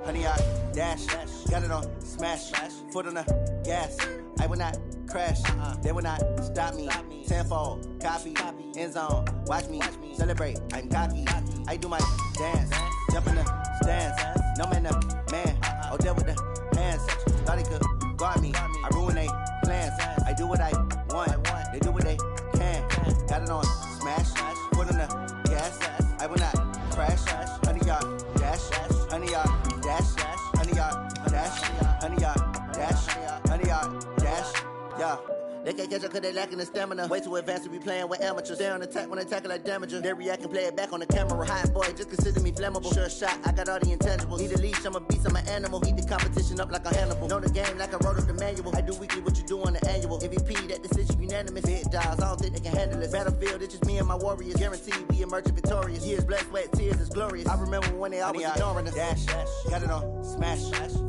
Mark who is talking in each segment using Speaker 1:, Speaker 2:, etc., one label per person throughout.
Speaker 1: 100-yard dash. Got it on smash. Foot on the gas. I will not crash. They will not stop me. Tenfold, copy, end zone. Watch me celebrate. I'm cocky. I do my dance. Jump in the stands. No man, the man. Oh, there with the hands. Thought he could guard me. I ruin they plans. I do what I want. They do what they can. Got it on smash. Foot on the gas. I will not crash. 100-yard dash. 100-yard dash. 100-yard dash. 100-yard dash. 100-yard dash. Yeah. They can't catch up cause they lacking the stamina. Way too advanced to be playing with amateurs. Stay on attack when they tackle like damager. They react and play it back on the camera. Hot boy, just consider me flammable. Sure shot, I got all the intangibles. Need a leash, I'm a beast, I'm an animal. Eat the competition up like a Hannibal. Know the game like I wrote up the manual. I do weekly what you do on the annual. MVP, that decision unanimous. Big dials, I don't think they can handle it. Battlefield, it's just me and my warriors. Guaranteed we emerge victorious. Years, blood, sweat, tears, it's glorious. I remember when they always ignoring us. Dash, got it on smash.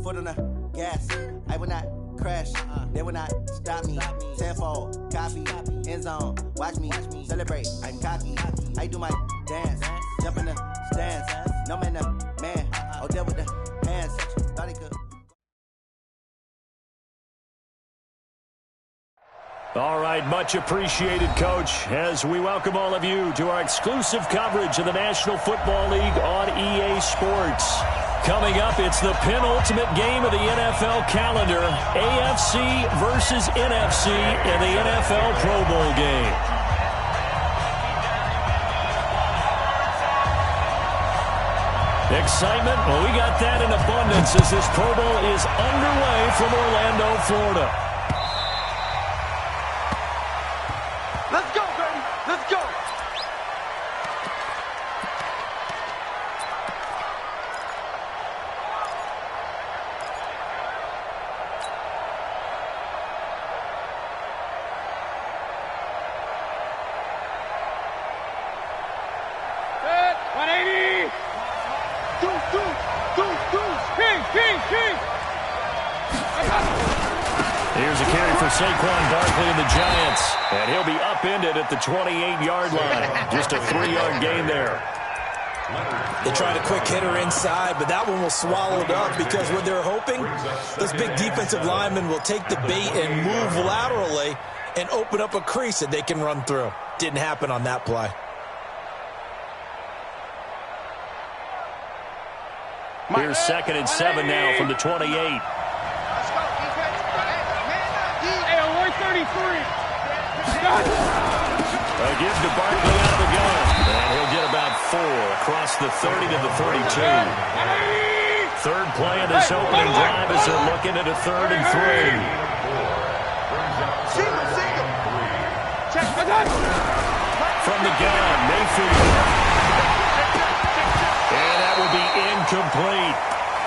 Speaker 1: Foot on the gas. I will not crash. They will not stop me. Tenfold, copy, end zone. Watch me celebrate. I'm cocky. I do my dance. Jump in the stands. No man, the man. Oh, there with the hands. Thought he could.
Speaker 2: All right, much appreciated, Coach, as we welcome all of you to our exclusive coverage of the National Football League on EA Sports. Coming up, it's the penultimate game of the NFL calendar, AFC versus NFC in the NFL Pro Bowl game. Excitement? Well, we got that in abundance as this Pro Bowl is underway from Orlando, Florida.
Speaker 3: Let's go, baby. Let's go.
Speaker 2: Here's a carry for Saquon Barkley and the Giants. And he'll be upended at the 28-yard line. Just a 3-yard gain there.
Speaker 4: They tried a quick hitter inside, but that one was swallowed up because what they're hoping, this big defensive lineman will take the bait and move laterally and open up a crease that they can run through. Didn't happen on that play.
Speaker 2: Here's 2nd and 7 now from the 28.
Speaker 3: Let's go, defense. Hey, 133.
Speaker 2: A give to Barkley out of the gun. And he'll get about 4 across the 30 to the 32. Third play of this opening drive as they're looking at a 3rd and 3. From the gun, Mayfield. And that will be incomplete.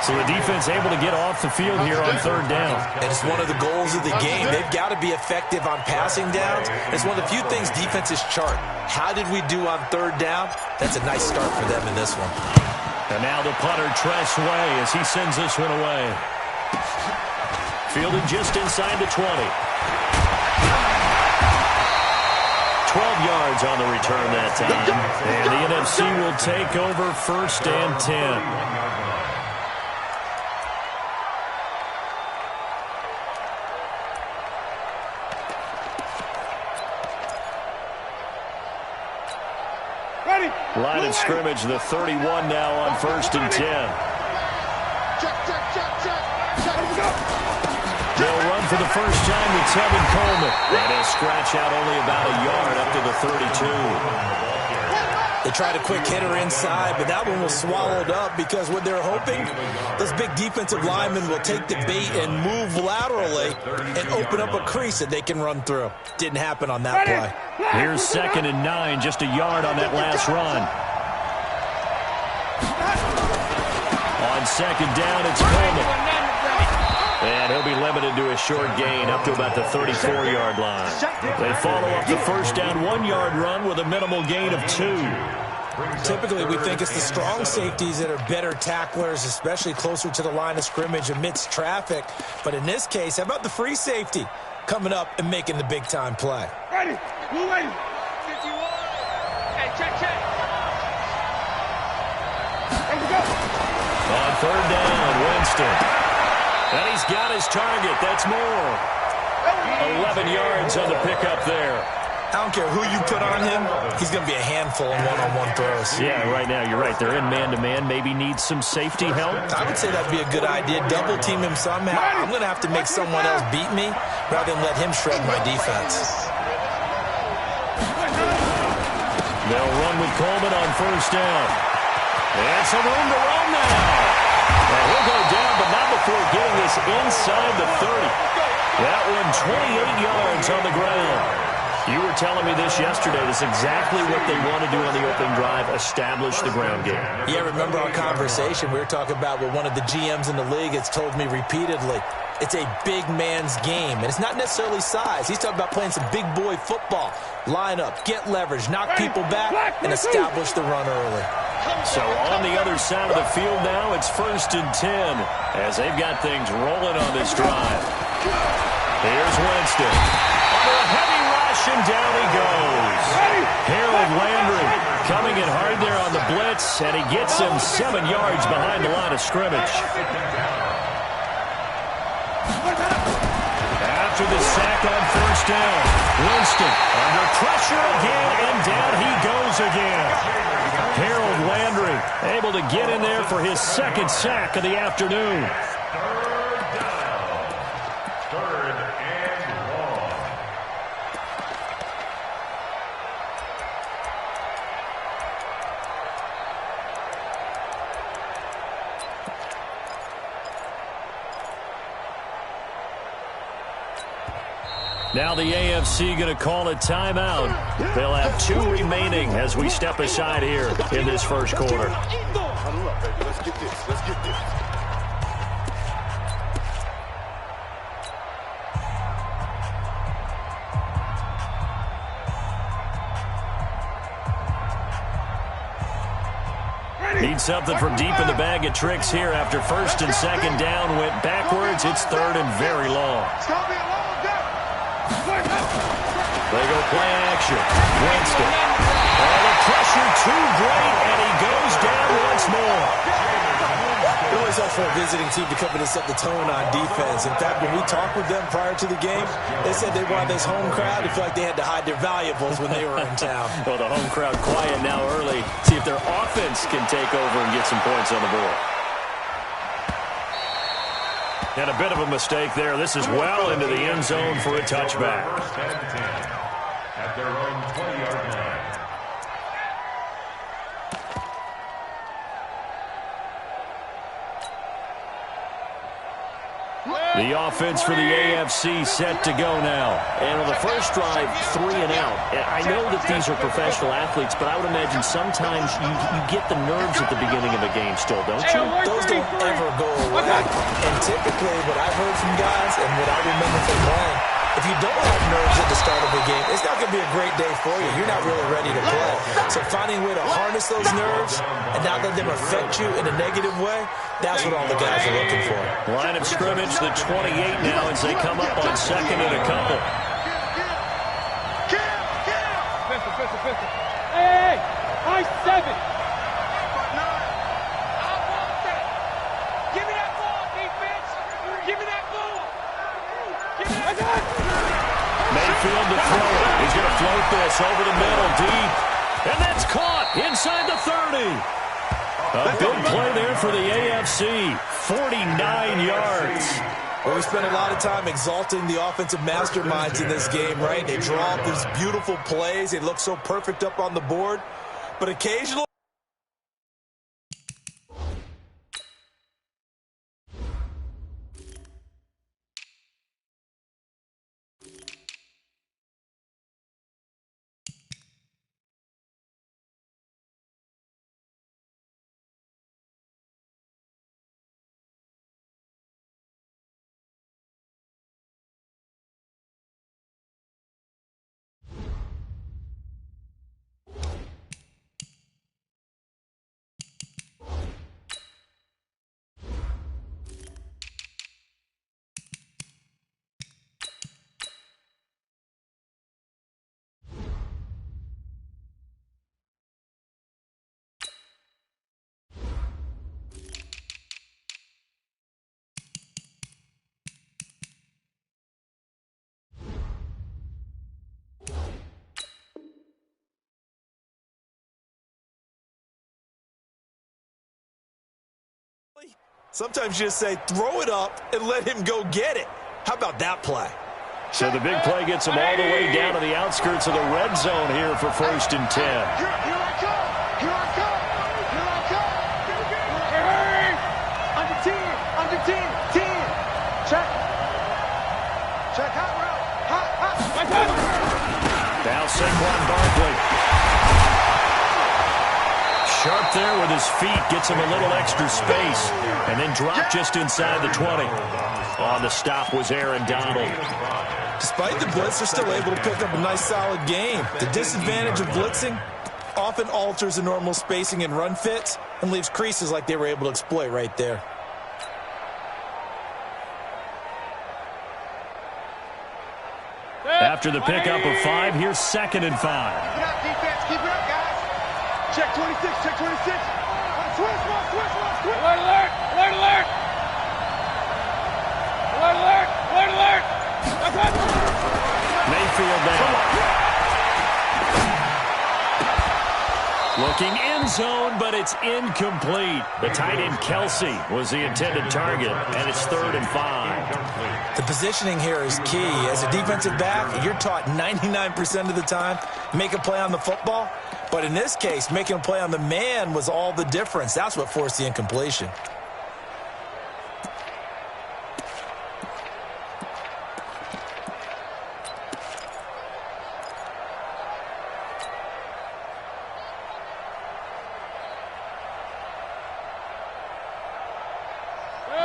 Speaker 2: So the defense able to get off the field here on 3rd down.
Speaker 4: And it's one of the goals of the game. They've got to be effective on passing downs. It's one of the few things defenses chart. How did we do on 3rd down? That's a nice start for them in this one.
Speaker 2: And now the punter, Tress Way, as he sends this one away. Fielded just inside the 20. 12 yards on the return that time. And the NFC will take over 1st and 10. Line of scrimmage, the 31 now on 1st and 10. They'll run for the first time with Tevin Coleman. And he'll scratch out only about a yard up to the 32.
Speaker 4: They tried a quick hitter inside, but that one was swallowed up because what they're hoping, this big defensive lineman will take the bait and move laterally and open up a crease that they can run through. Didn't happen on that play.
Speaker 2: Here's 2nd and 9, just a yard on that last run. On 2nd down, it's Coleman. And he'll be limited to a short gain up to about the 34-yard line. They follow up the first down 1-yard run with a minimal gain of 2.
Speaker 4: Typically, we think it's the strong safeties that are better tacklers, especially closer to the line of scrimmage amidst traffic. But in this case, how about the free safety coming up and making the big-time play?
Speaker 3: Ready. Blue ready. 51. Hey, check. Let's go.
Speaker 2: On third down, Winston. And he's got his target. That's more. 11 yards on the pickup there.
Speaker 4: I don't care who you put on him, he's going to be a handful in one-on-one throws.
Speaker 2: Yeah, right now, you're right. They're in man-to-man. Maybe need some safety help.
Speaker 4: I would say that'd be a good idea. Double-team him somehow. I'm going to have to make someone else beat me rather than let him shred my defense.
Speaker 2: They'll run with Coleman on first down. And some room to run now. And he'll go down, but not before getting this inside the 30. That one 28 yards on the ground. You were telling me this yesterday. That's exactly what they want to do on the opening drive, establish the ground game.
Speaker 4: Yeah, remember our conversation? We were talking about what one of the GMs in the league has told me repeatedly. It's a big man's game, and it's not necessarily size. He's talking about playing some big boy football. Line up, get leverage, knock people back, and establish the run early.
Speaker 2: So on the other side of the field now, it's 1st and 10 as they've got things rolling on this drive. Here's Winston. Under a heavy rush, and down he goes. Harold Landry coming in hard there on the blitz, and he gets him 7 yards behind the line of scrimmage. After the sack on first down, Winston under pressure again, and down he goes again. Harold Landry able to get in there for his 2nd sack of the afternoon. Now the AFC going to call a timeout. They'll have 2 remaining as we step aside here in this first quarter.
Speaker 3: Huddle up, baby. Let's get this. Let's get this.
Speaker 2: Need something from deep in the bag of tricks here after 1st and 2nd down. Went backwards. It's 3rd and very long. They go play action. Winston. Oh, the pressure too great, and he goes down once more.
Speaker 4: It always helps for a visiting team to come in and set the tone on defense. In fact, when we talked with them prior to the game, they said they wanted this home crowd to feel like they had to hide their valuables when they were in town.
Speaker 2: Well, the home crowd quiet now early. See if their offense can take over and get some points on the board. And a bit of a mistake there. This is well into the end zone for a touchback.
Speaker 5: At their own 20-yard line.
Speaker 2: The offense for the AFC set to go now. And on the first drive, 3 and out. I know that these are professional athletes, but I would imagine sometimes you get the nerves at the beginning of a game still, don't you?
Speaker 4: Those don't ever go away. And typically what I've heard from guys and what I remember from playing, if you don't have nerves at the start of a game, it's not going to be a great day for you. You're not really ready to play. So finding a way to harness those nerves and not let them affect you in a negative way, that's what all the guys are looking for.
Speaker 2: Line of scrimmage, the 28 now as they come up on 2nd and a couple.
Speaker 6: Hey, high 7. Give me that ball, defense. Give me that ball.
Speaker 2: Mayfield to throw it. He's going to float this over the middle, deep. And that's caught inside the 30. A big play there for the AFC. 49 yards.
Speaker 4: Well, we spent a lot of time exalting the offensive masterminds in this game, right? They draw up these beautiful plays. They look so perfect up on the board. But occasionally, Sometimes you just say, throw it up and let him go get it. How about that play?
Speaker 2: So the big play gets him all the way down to the outskirts of the red zone here for 1st and 10.
Speaker 3: Here I come. Here I come. Here I come.
Speaker 6: Hey!
Speaker 3: Under 10. Under 10. 10. Check. Check. Hot route. Hot.
Speaker 2: Now Saquon Barkley. Sharp there with his feet. Gets him a little extra space. And then dropped just inside the 20. On the stop was Aaron Donald.
Speaker 4: Despite the blitz, they're still able to pick up a nice, solid game. The disadvantage of blitzing often alters the normal spacing and run fits and leaves creases like they were able to exploit right there.
Speaker 2: After the pickup of 5, here's 2nd and 5.
Speaker 3: Keep it up, defense. Keep it up, guys. Check 26. Check 26. Switch.
Speaker 6: Alert, alert! Alert, alert! Alert, alert! Alert, alert!
Speaker 2: Mayfield down. Looking end zone, but it's incomplete. The tight end Kelsey was the intended target, and it's 3rd and 5.
Speaker 4: The positioning here is key. As a defensive back, you're taught 99% of the time, make a play on the football. But in this case, making a play on the man was all the difference. That's what forced the incompletion.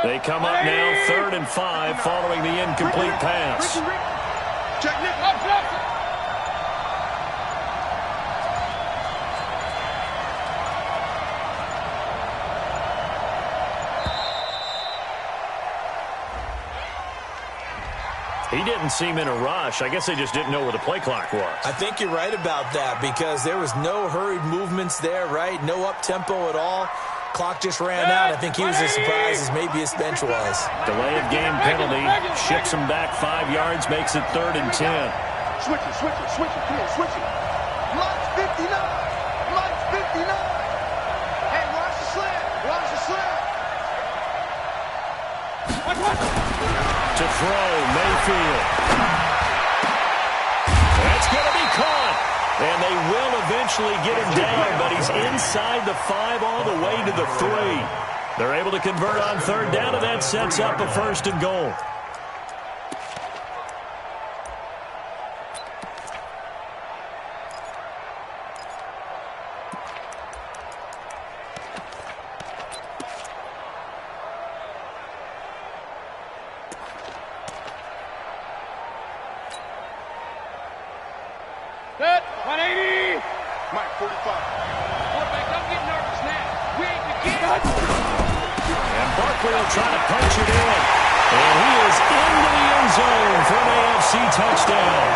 Speaker 2: They come up now 3rd and 5 following the incomplete pass.
Speaker 3: Check Nick.
Speaker 2: He didn't seem in a rush. I guess they just didn't know where the play clock was.
Speaker 4: I think you're right about that because there was no hurried movements there, right? No up-tempo at all. Clock just ran out. I think he was as surprised as maybe his bench was.
Speaker 2: Delay of game penalty. Ships him back 5 yards, makes it 3rd and 10.
Speaker 3: Switch it. Come on, switch it. Lights 59. Lights 59. Hey, watch the slant. Watch the slant.
Speaker 2: To throw, Mayfield. That's going to be caught. And they will eventually get him down, but he's inside the 5 all the way to the 3. They're able to convert on 3rd down, and that sets up a 1st and goal.
Speaker 6: Set, 180!
Speaker 3: Mike, 45.
Speaker 6: Quarterback, don't get nervous now. We ain't beginning.
Speaker 2: And Barkley will try to punch it in. And he is into the end zone for an AFC touchdown.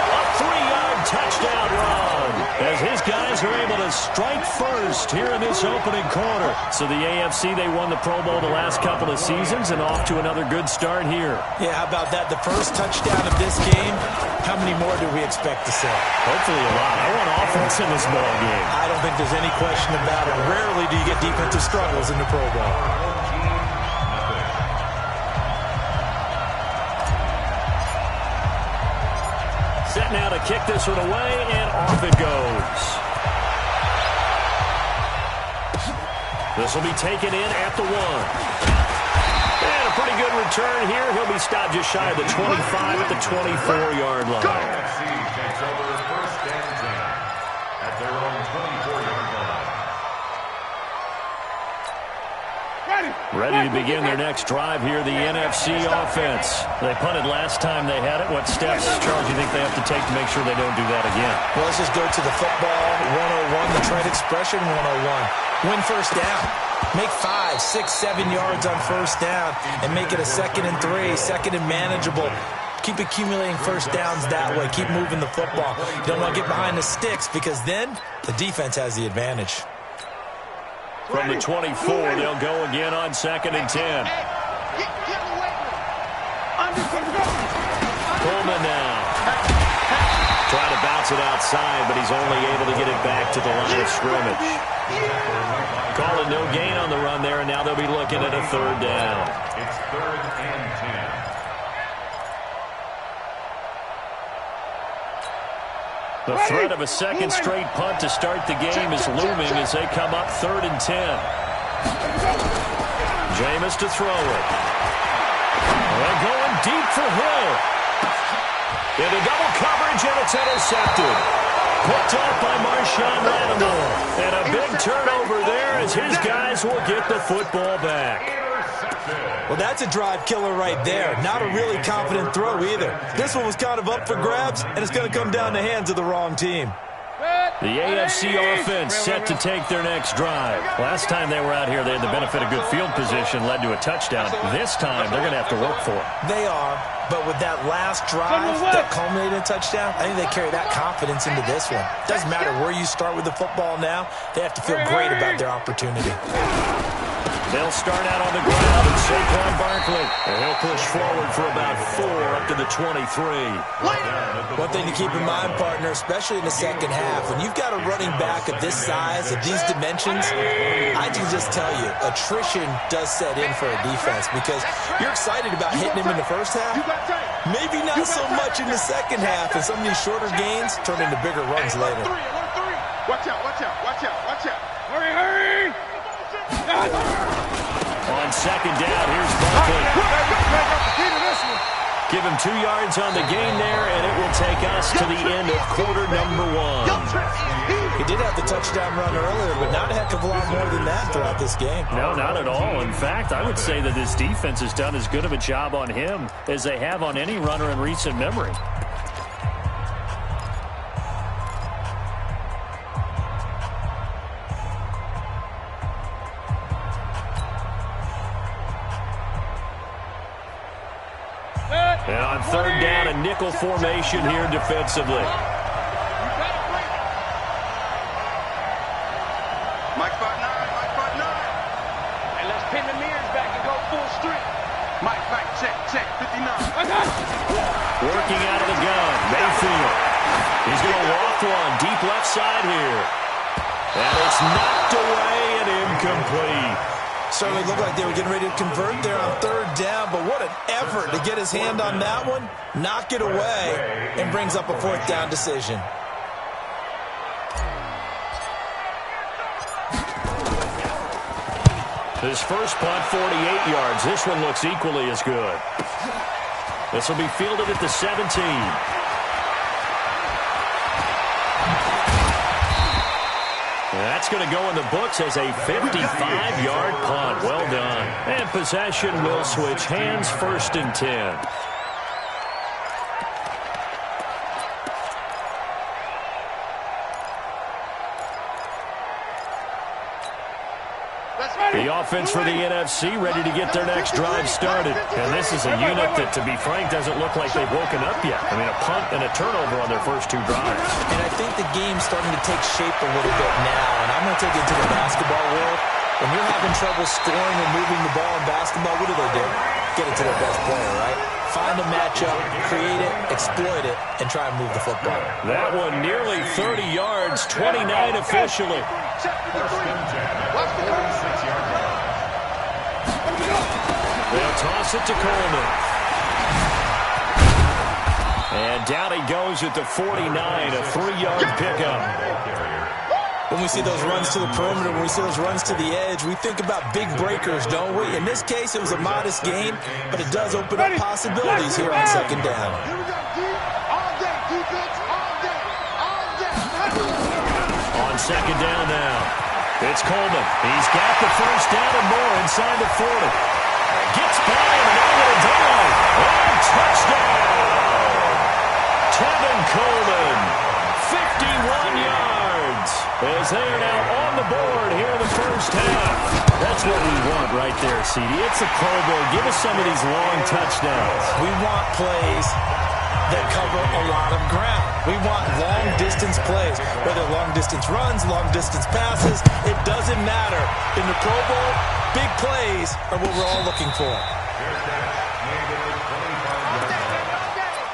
Speaker 2: A 3-yard touchdown run as his guys are able to strike first here in this opening quarter. So the AFC, they won the Pro Bowl the last couple of seasons and off to another good start here.
Speaker 4: Yeah, how about that? The first touchdown of this game, how many more do we expect to see?
Speaker 2: Hopefully a lot. I want offense in this ball game.
Speaker 4: I don't think there's any question about it. Rarely do you get defensive struggles in the Pro Bowl.
Speaker 2: Set now to kick this one away, and off it goes. This will be taken in at the 1. And a pretty good return here. He'll be stopped just shy of the 25 at the 24-yard line.
Speaker 5: AFC takes over 1st and 10 at their own 24-yard line.
Speaker 2: Ready to begin their next drive here, the NFC offense. They punted last time they had it. What steps, Charles, do you think they have to take to make sure they don't do that again?
Speaker 4: Well, let's just go to the football 101, the trade expression 101. Win 1st down. Make 5, 6, 7 yards on 1st down and make it a 2nd and 3, 2nd and manageable. Keep accumulating 1st downs that way. Keep moving the football. You don't want to get behind the sticks because then the defense has the advantage.
Speaker 2: From the 24, they'll go again on 2nd and 10. Coleman now. Trying to bounce it outside, but he's only able to get it back to the line of scrimmage. Call it no gain on the run there, and now they'll be looking at a third down.
Speaker 5: It's 3rd and 10.
Speaker 2: The threat of a second straight punt to start the game is looming as they come up 3rd and 10. Jameis to throw it. They're going deep for Hill. Into double coverage, and it's intercepted. Picked off by Marshawn Lattimore. And a big turnover there as his guys will get the football back.
Speaker 4: Well, that's a drive killer right there. Not a really confident throw either. This one was kind of up for grabs, and it's going to come down the hands of the wrong team.
Speaker 2: The AFC offense set to take their next drive. Last time they were out here, they had the benefit of good field position, led to a touchdown. This time, they're going to have to work for it.
Speaker 4: They are, but with that last drive that culminated in a touchdown, I think they carry that confidence into this one. Doesn't matter where you start with the football now, they have to feel great about their opportunity.
Speaker 2: They'll start out on the ground, and Saquon Barkley, and he'll push forward for about 4 up to the 23.
Speaker 4: One thing to keep in mind, partner, especially in the second half, when you've got a running back of this size, of these dimensions, I can just tell you, attrition does set in for a defense because you're excited about hitting him in the first half. Maybe not so much in the second half, and some of these shorter gains turn into bigger runs later.
Speaker 3: Watch out, watch out, watch out, watch out. Hurry, hurry!
Speaker 2: On second down, here's Barkley. Give him 2 yards on the gain there, and it will take us to the end of quarter number 1.
Speaker 4: He did have the touchdown run earlier, but not a heck of a lot more than that throughout this game.
Speaker 2: No, not at all. In fact, I would say that this defense has done as good of a job on him as they have on any runner in recent memory. And on third down, a nickel formation here defensively.
Speaker 3: Mike 5'9", Mike 5'9".
Speaker 6: And let's pin the mirrors back and go full strength.
Speaker 3: Mike, check, 59.
Speaker 2: Working out of the gun, Mayfield. He's going to walk one, deep left side here. And it's knocked away and incomplete.
Speaker 4: Certainly looked like they were getting ready to convert there on third down, but what an effort to get his hand on that one, knock it away, and brings up a fourth down decision.
Speaker 2: His first punt, 48 yards. This one looks equally as good. This will be fielded at the 17. That's going to go in the books as a 55-yard punt. Well done. And possession will switch hands, 1st and 10. The offense for the NFC ready to get their next drive started. And this is a unit that, to be frank, doesn't look like they've woken up yet. I mean, a punt and a turnover on their first 2 drives.
Speaker 4: And I think the game's starting to take shape a little bit now. And I'm going to take it to the basketball world. When you're having trouble scoring and moving the ball in basketball, what do? Get it to their best player, right? Find a matchup, create it, exploit it, and try and move the football.
Speaker 2: That one nearly 30 yards, 29 officially. They'll toss it to Coleman. And down he goes at the 49, a 3-yard pickup.
Speaker 4: When we see those runs to the perimeter, when we see those runs to the edge, we think about big breakers, don't we? In this case, it was a modest gain, but it does open up possibilities here on second down.
Speaker 3: Here we go, D. All day, defense, all day, all day.
Speaker 2: On second down now, it's Coleman. He's got the first down and more inside the 40. Gets by him and over the down. And touchdown! Tevin Coleman, 51 yards. As they are now on the board here in the first half. That's what we want right there, CD. It's a Pro Bowl. Give us some of these long touchdowns.
Speaker 4: We want plays that cover a lot of ground. We want long-distance plays, whether long-distance runs, long-distance passes. It doesn't matter. In the Pro Bowl, big plays are what we're all looking for.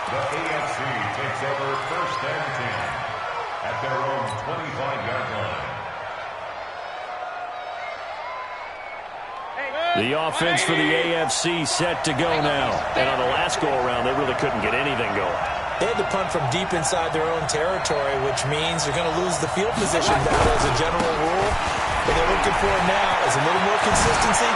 Speaker 5: The AFC takes over 1st and 10 at their own 25-yard line.
Speaker 2: The offense for the AFC set to go now. And on the last go-around, they really couldn't get anything going.
Speaker 4: They had to punt from deep inside their own territory, which means you're going to lose the field position battle as a general rule. What they're looking for now is a little more consistency,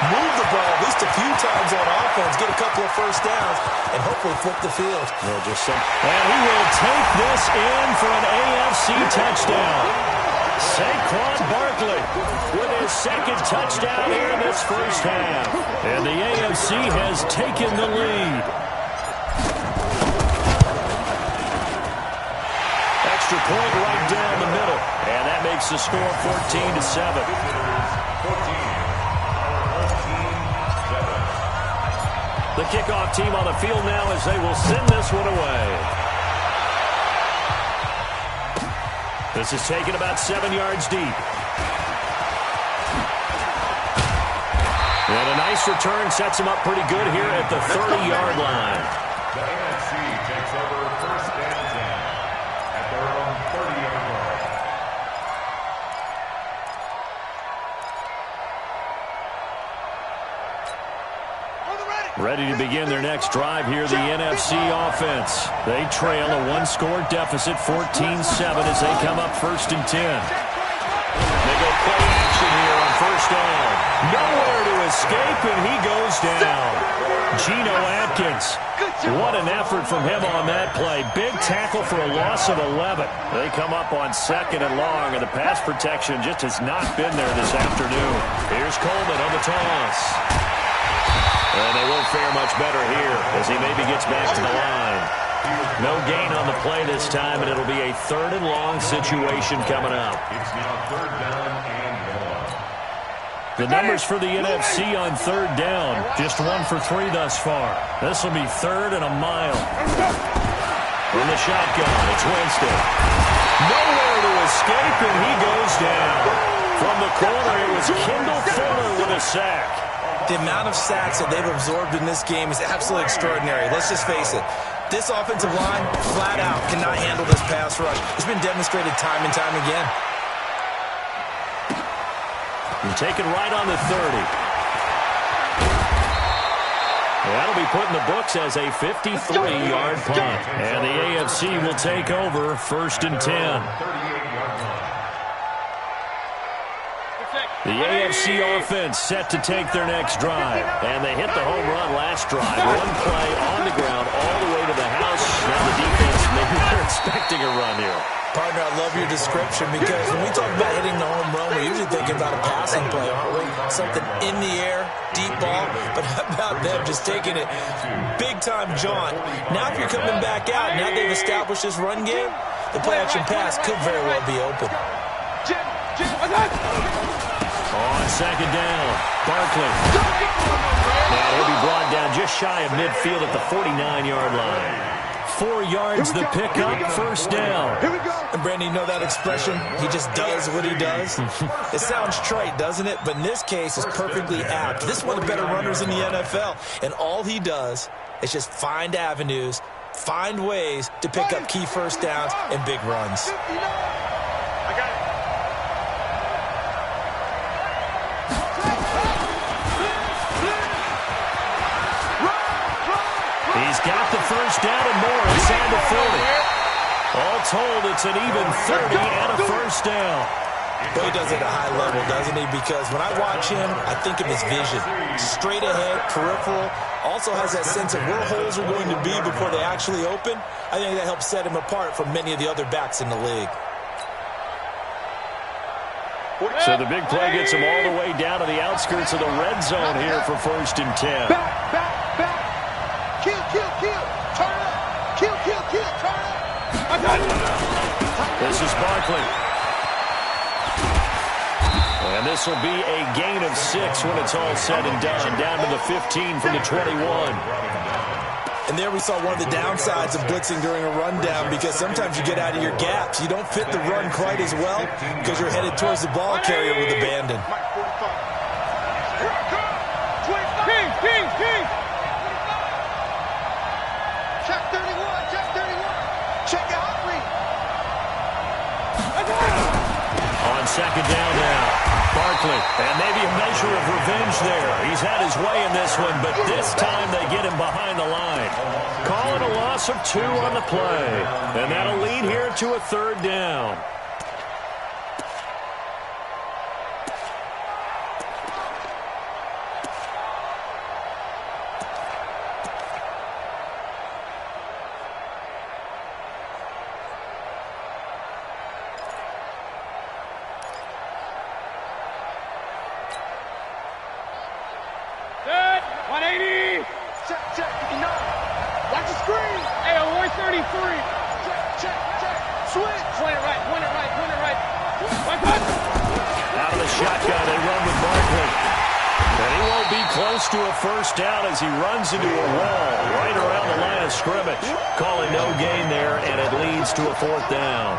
Speaker 4: move the ball at least a few times on offense, get a couple of first downs, and hopefully flip the field.
Speaker 2: And he will take this in for an AFC touchdown. Saquon Barkley with his second touchdown here in this first half. And the AFC has taken the lead. Extra point right down the middle. And that makes the score 14-7. The kickoff team on the field now as they will send this one away. This is taken about 7 yards deep. And a nice return sets him up pretty good here at the 30-yard line.
Speaker 5: The AFC takes over first and 10 at their own 30-yard line.
Speaker 2: Ready to begin their next drive here, the NFC offense. They trail a one-score deficit, 14-7, as they come up first and 10. They go play action here on first down. Nowhere to escape, and he goes down. Geno Atkins. What an effort from him on that play. Big tackle for a loss of 11. They come up on second and long, and the pass protection just has not been there this afternoon. Here's Coleman on the toss. And they won't fare much better here as he maybe gets back to the line. No gain on the play this time, and it'll be a third and long situation coming up.
Speaker 5: It's now third down and 1.
Speaker 2: The numbers for the NFC on third down, just 1 for 3 thus far. This will be third and a mile. From the shotgun, it's Winston. Nowhere to escape, and he goes down. From the corner, it was Kendall Fuller with a sack.
Speaker 4: The amount of sacks that they've absorbed in this game is absolutely extraordinary. Let's just face it. This offensive line, flat out, cannot handle this pass rush. It's been demonstrated time and time again.
Speaker 2: And taken right on the 30. That'll be put in the books as a 53-yard punt. And the AFC will take over first and 10. The AFC offense set to take their next drive. And they hit the home run last drive. One play on the ground all the way to the house. Now the defense, maybe they're expecting a run here.
Speaker 4: Partner, I love your description because when we talk about hitting the home run, we're usually thinking about a passing play, aren't we? Something in the air, deep ball. But how about them just taking it big-time jaunt? Now if you're coming back out, now they've established this run game, the play-action pass could very well be open.
Speaker 2: On second down, Barkley. Now he'll be brought down just shy of midfield at the 49-yard line. 4 yards the pickup, first down.
Speaker 4: And Brandon, you know that expression? He just does what he does. It sounds trite, doesn't it? But in this case, it's perfectly apt. This is one of the better runners in the NFL. And all he does is just find avenues, find ways to pick up key first downs and big runs.
Speaker 2: He's got the first down and more inside the 40. All told, it's an even 30 and a first down.
Speaker 4: Well, he does it at a high level, doesn't he? Because when I watch him, I think of his vision. Straight ahead, peripheral. Also has that sense of where holes are going to be before they actually open. I think that helps set him apart from many of the other backs in the league.
Speaker 2: So the big play gets him all the way down to the outskirts of the red zone here for first and 10.
Speaker 3: Back. Kill, turn up. Kill, turn up. I got it.
Speaker 2: This is Barkley. And this will be a gain of 6 when it's all said and done. Down to the 15 from the 21.
Speaker 4: And there we saw one of the downsides of blitzing during a rundown because sometimes you get out of your gaps. You don't fit the run quite as well because you're headed towards the ball carrier with abandon.
Speaker 3: King. Check 31. Check out read.
Speaker 2: On second down now, Barkley. And maybe a measure of revenge there. He's had his way in this one, but this time they get him behind the line. Call it a loss of 2 on the play. And that'll lead here to a 3rd down. Out of the shotgun, they run with Barkley. And he won't be close to a 1st down as he runs into a wall right around the line of scrimmage. Calling no gain there, and it leads to a 4th down.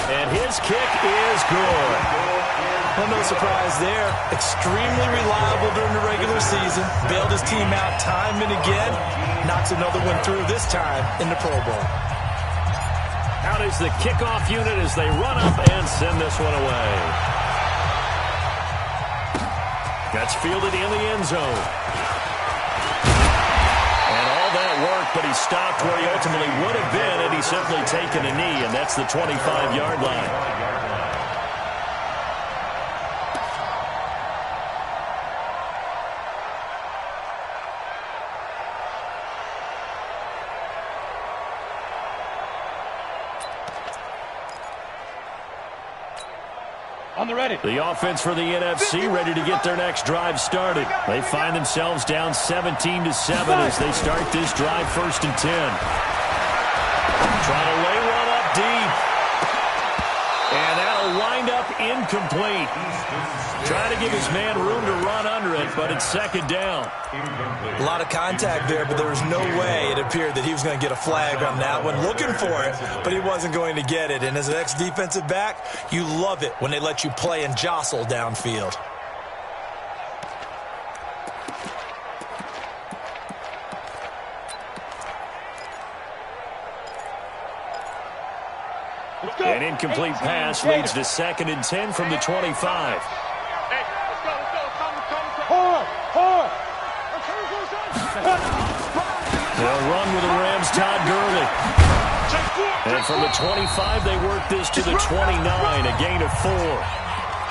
Speaker 2: And his kick is good.
Speaker 4: Well, no surprise there. Extremely reliable during the regular season. Bailed his team out time and again. Knocks another one through, this time in the Pro Bowl.
Speaker 2: Out is the kickoff unit as they run up and send this one away. That's fielded in the end zone. And all that work, but he stopped where he ultimately would have been had he simply taken a knee, and that's the 25-yard line.
Speaker 6: On the ready.
Speaker 2: The offense for the NFC ready to get their next drive started. They find themselves down 17-7 as they start this drive 1st and 10. Trying to lay one up deep. And that'll wind up incomplete. Trying to give his man room to run under it, but it's 2nd down.
Speaker 4: A lot of contact there, but there was no way it appeared that he was going to get a flag on that one. Looking for it, but he wasn't going to get it. And as an ex-defensive back, you love it when they let you play and jostle downfield.
Speaker 2: An incomplete pass leads to 2nd and 10 from the 25. They'll run with the Rams' Todd Gurley. And from the 25, they work this to the 29, a gain of 4.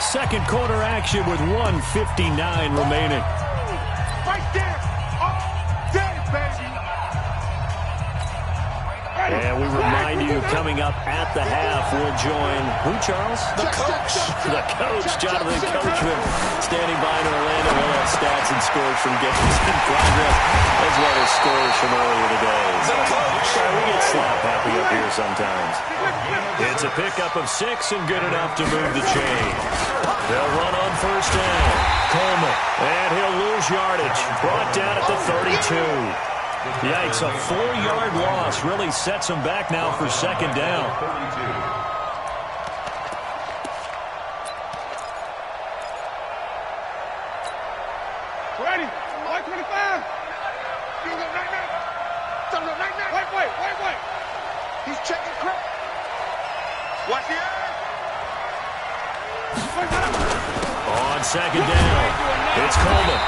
Speaker 2: 2nd quarter action with 1:59 remaining.
Speaker 3: Right there. All day, baby.
Speaker 2: And we remind you, coming up at the half, we'll join who, Charles?
Speaker 4: The coach.
Speaker 2: The coach, Jonathan Coachman, standing by in Orlando. We'll have stats and scores from games in progress, as well as scores from earlier today.
Speaker 4: The coach.
Speaker 2: We get slap happy up here sometimes. It's a pickup of 6 and good enough to move the chain. They'll run on 1st down. Coleman, and he'll lose yardage. Brought down at the 32. Yikes, a 4-yard loss really sets him back now for 2nd down.
Speaker 3: Ready. White 25. You go right now. Tell him right now. Wait. He's checking crap. Watch the eye.
Speaker 2: On 2nd down, it's Coleman.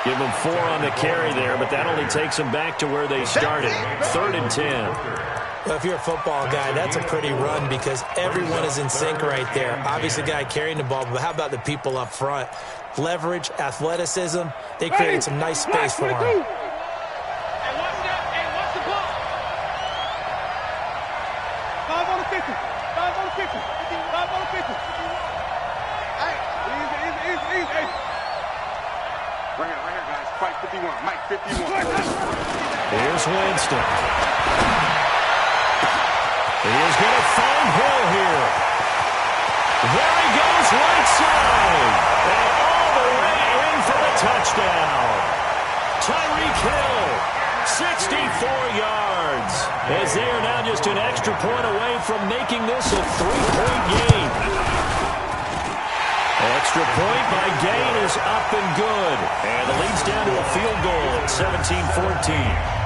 Speaker 2: Give them 4 on the carry there, but that only takes them back to where they started. 3rd and 10.
Speaker 4: Well, if you're a football guy, that's a pretty run because everyone is in sync right there. Obviously, the guy carrying the ball, but how about the people up front? Leverage, athleticism, they created some nice space for him.
Speaker 6: Hey, watch that. Hey, watch the ball.
Speaker 3: 5 on the 50. 5 on the 50. 5 on the 50. Hey, easy. Right here, guys. Fight 51. Mike 51.
Speaker 2: Here's Winston. He is going to find Hill here. There he goes, right side. And all the way in for the touchdown. Tyreek Hill, 64 yards. As they are now just an extra point away from making this a 3-point game. Extra point by Gain is up and good. And it leads down to a field goal at 17-14.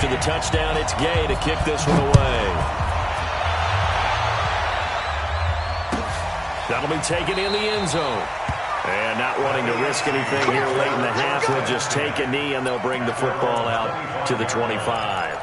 Speaker 2: After the touchdown, it's Gay to kick this one away. That'll be taken in the end zone. And not wanting to risk anything here late in the half, will just take a knee, and they'll bring the football out to the 25.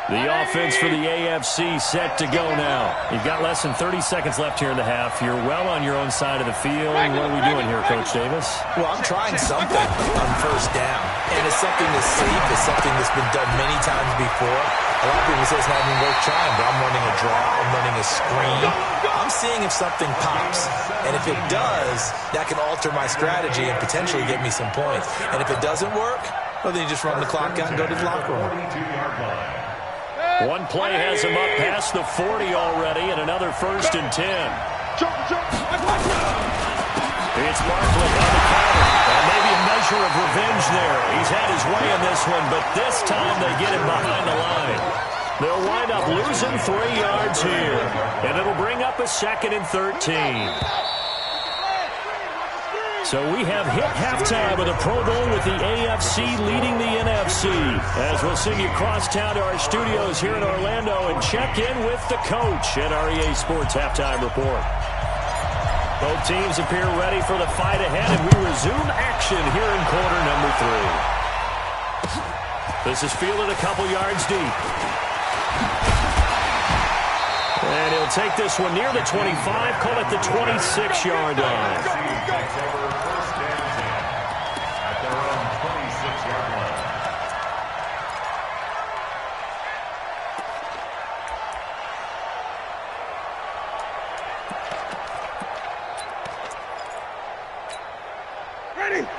Speaker 2: The offense for the AFC set to go now. You've got less than 30 seconds left here in the half. You're well on your own side of the field. What are we doing here, Coach Davis?
Speaker 4: Well, I'm trying something on first down. And it's something that's safe. It's something that's been done many times before. A lot of people say it's not even worth trying, but I'm running a draw. I'm running a screen. I'm seeing if something pops. And if it does, that can alter my strategy and potentially get me some points. And if it doesn't work, well, then you just run the clock out and go to the locker room.
Speaker 2: One play has him up past the 40 already, and another 1st and 10. It's Barkley on the counter. And maybe a measure of revenge there. He's had his way in this one, but this time they get him behind the line. They'll wind up losing 3 yards here, and it'll bring up a 2nd and 13. So we have hit halftime of the Pro Bowl with the AFC leading the NFC. As we'll send you across town to our studios here in Orlando and check in with the coach at our EA Sports Halftime Report. Both teams appear ready for the fight ahead, and we resume action here in quarter number 3. This is fielded a couple yards deep. And he'll take this one near the 25, call it the 26-yard line.
Speaker 5: At their own 26-yard line.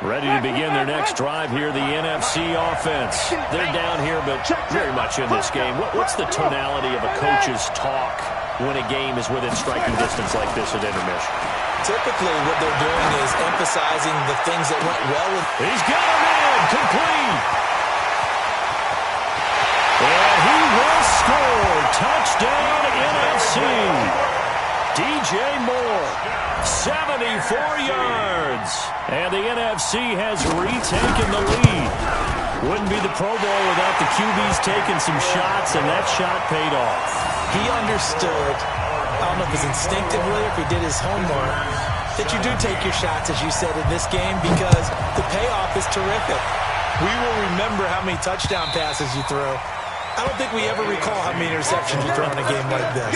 Speaker 2: Ready to begin their next drive here, the NFC offense. They're down here, but very much in this game. What's the tonality of a coach's talk when a game is within striking distance like this at intermission?
Speaker 4: Typically, what they're doing is emphasizing the things that went well.
Speaker 2: He's got a man, complete. And he will score. Touchdown, NFC. DJ Moore, 74 yards. And the NFC has retaken the lead. Wouldn't be the Pro Bowl without the QBs taking some shots, and that shot paid off.
Speaker 4: He understood, I don't know if it's instinctively or if he did his homework, that you do take your shots, as you said, in this game because the payoff is terrific. We will remember how many touchdown passes you throw. I don't think we ever recall how many interceptions you throw in a game like this.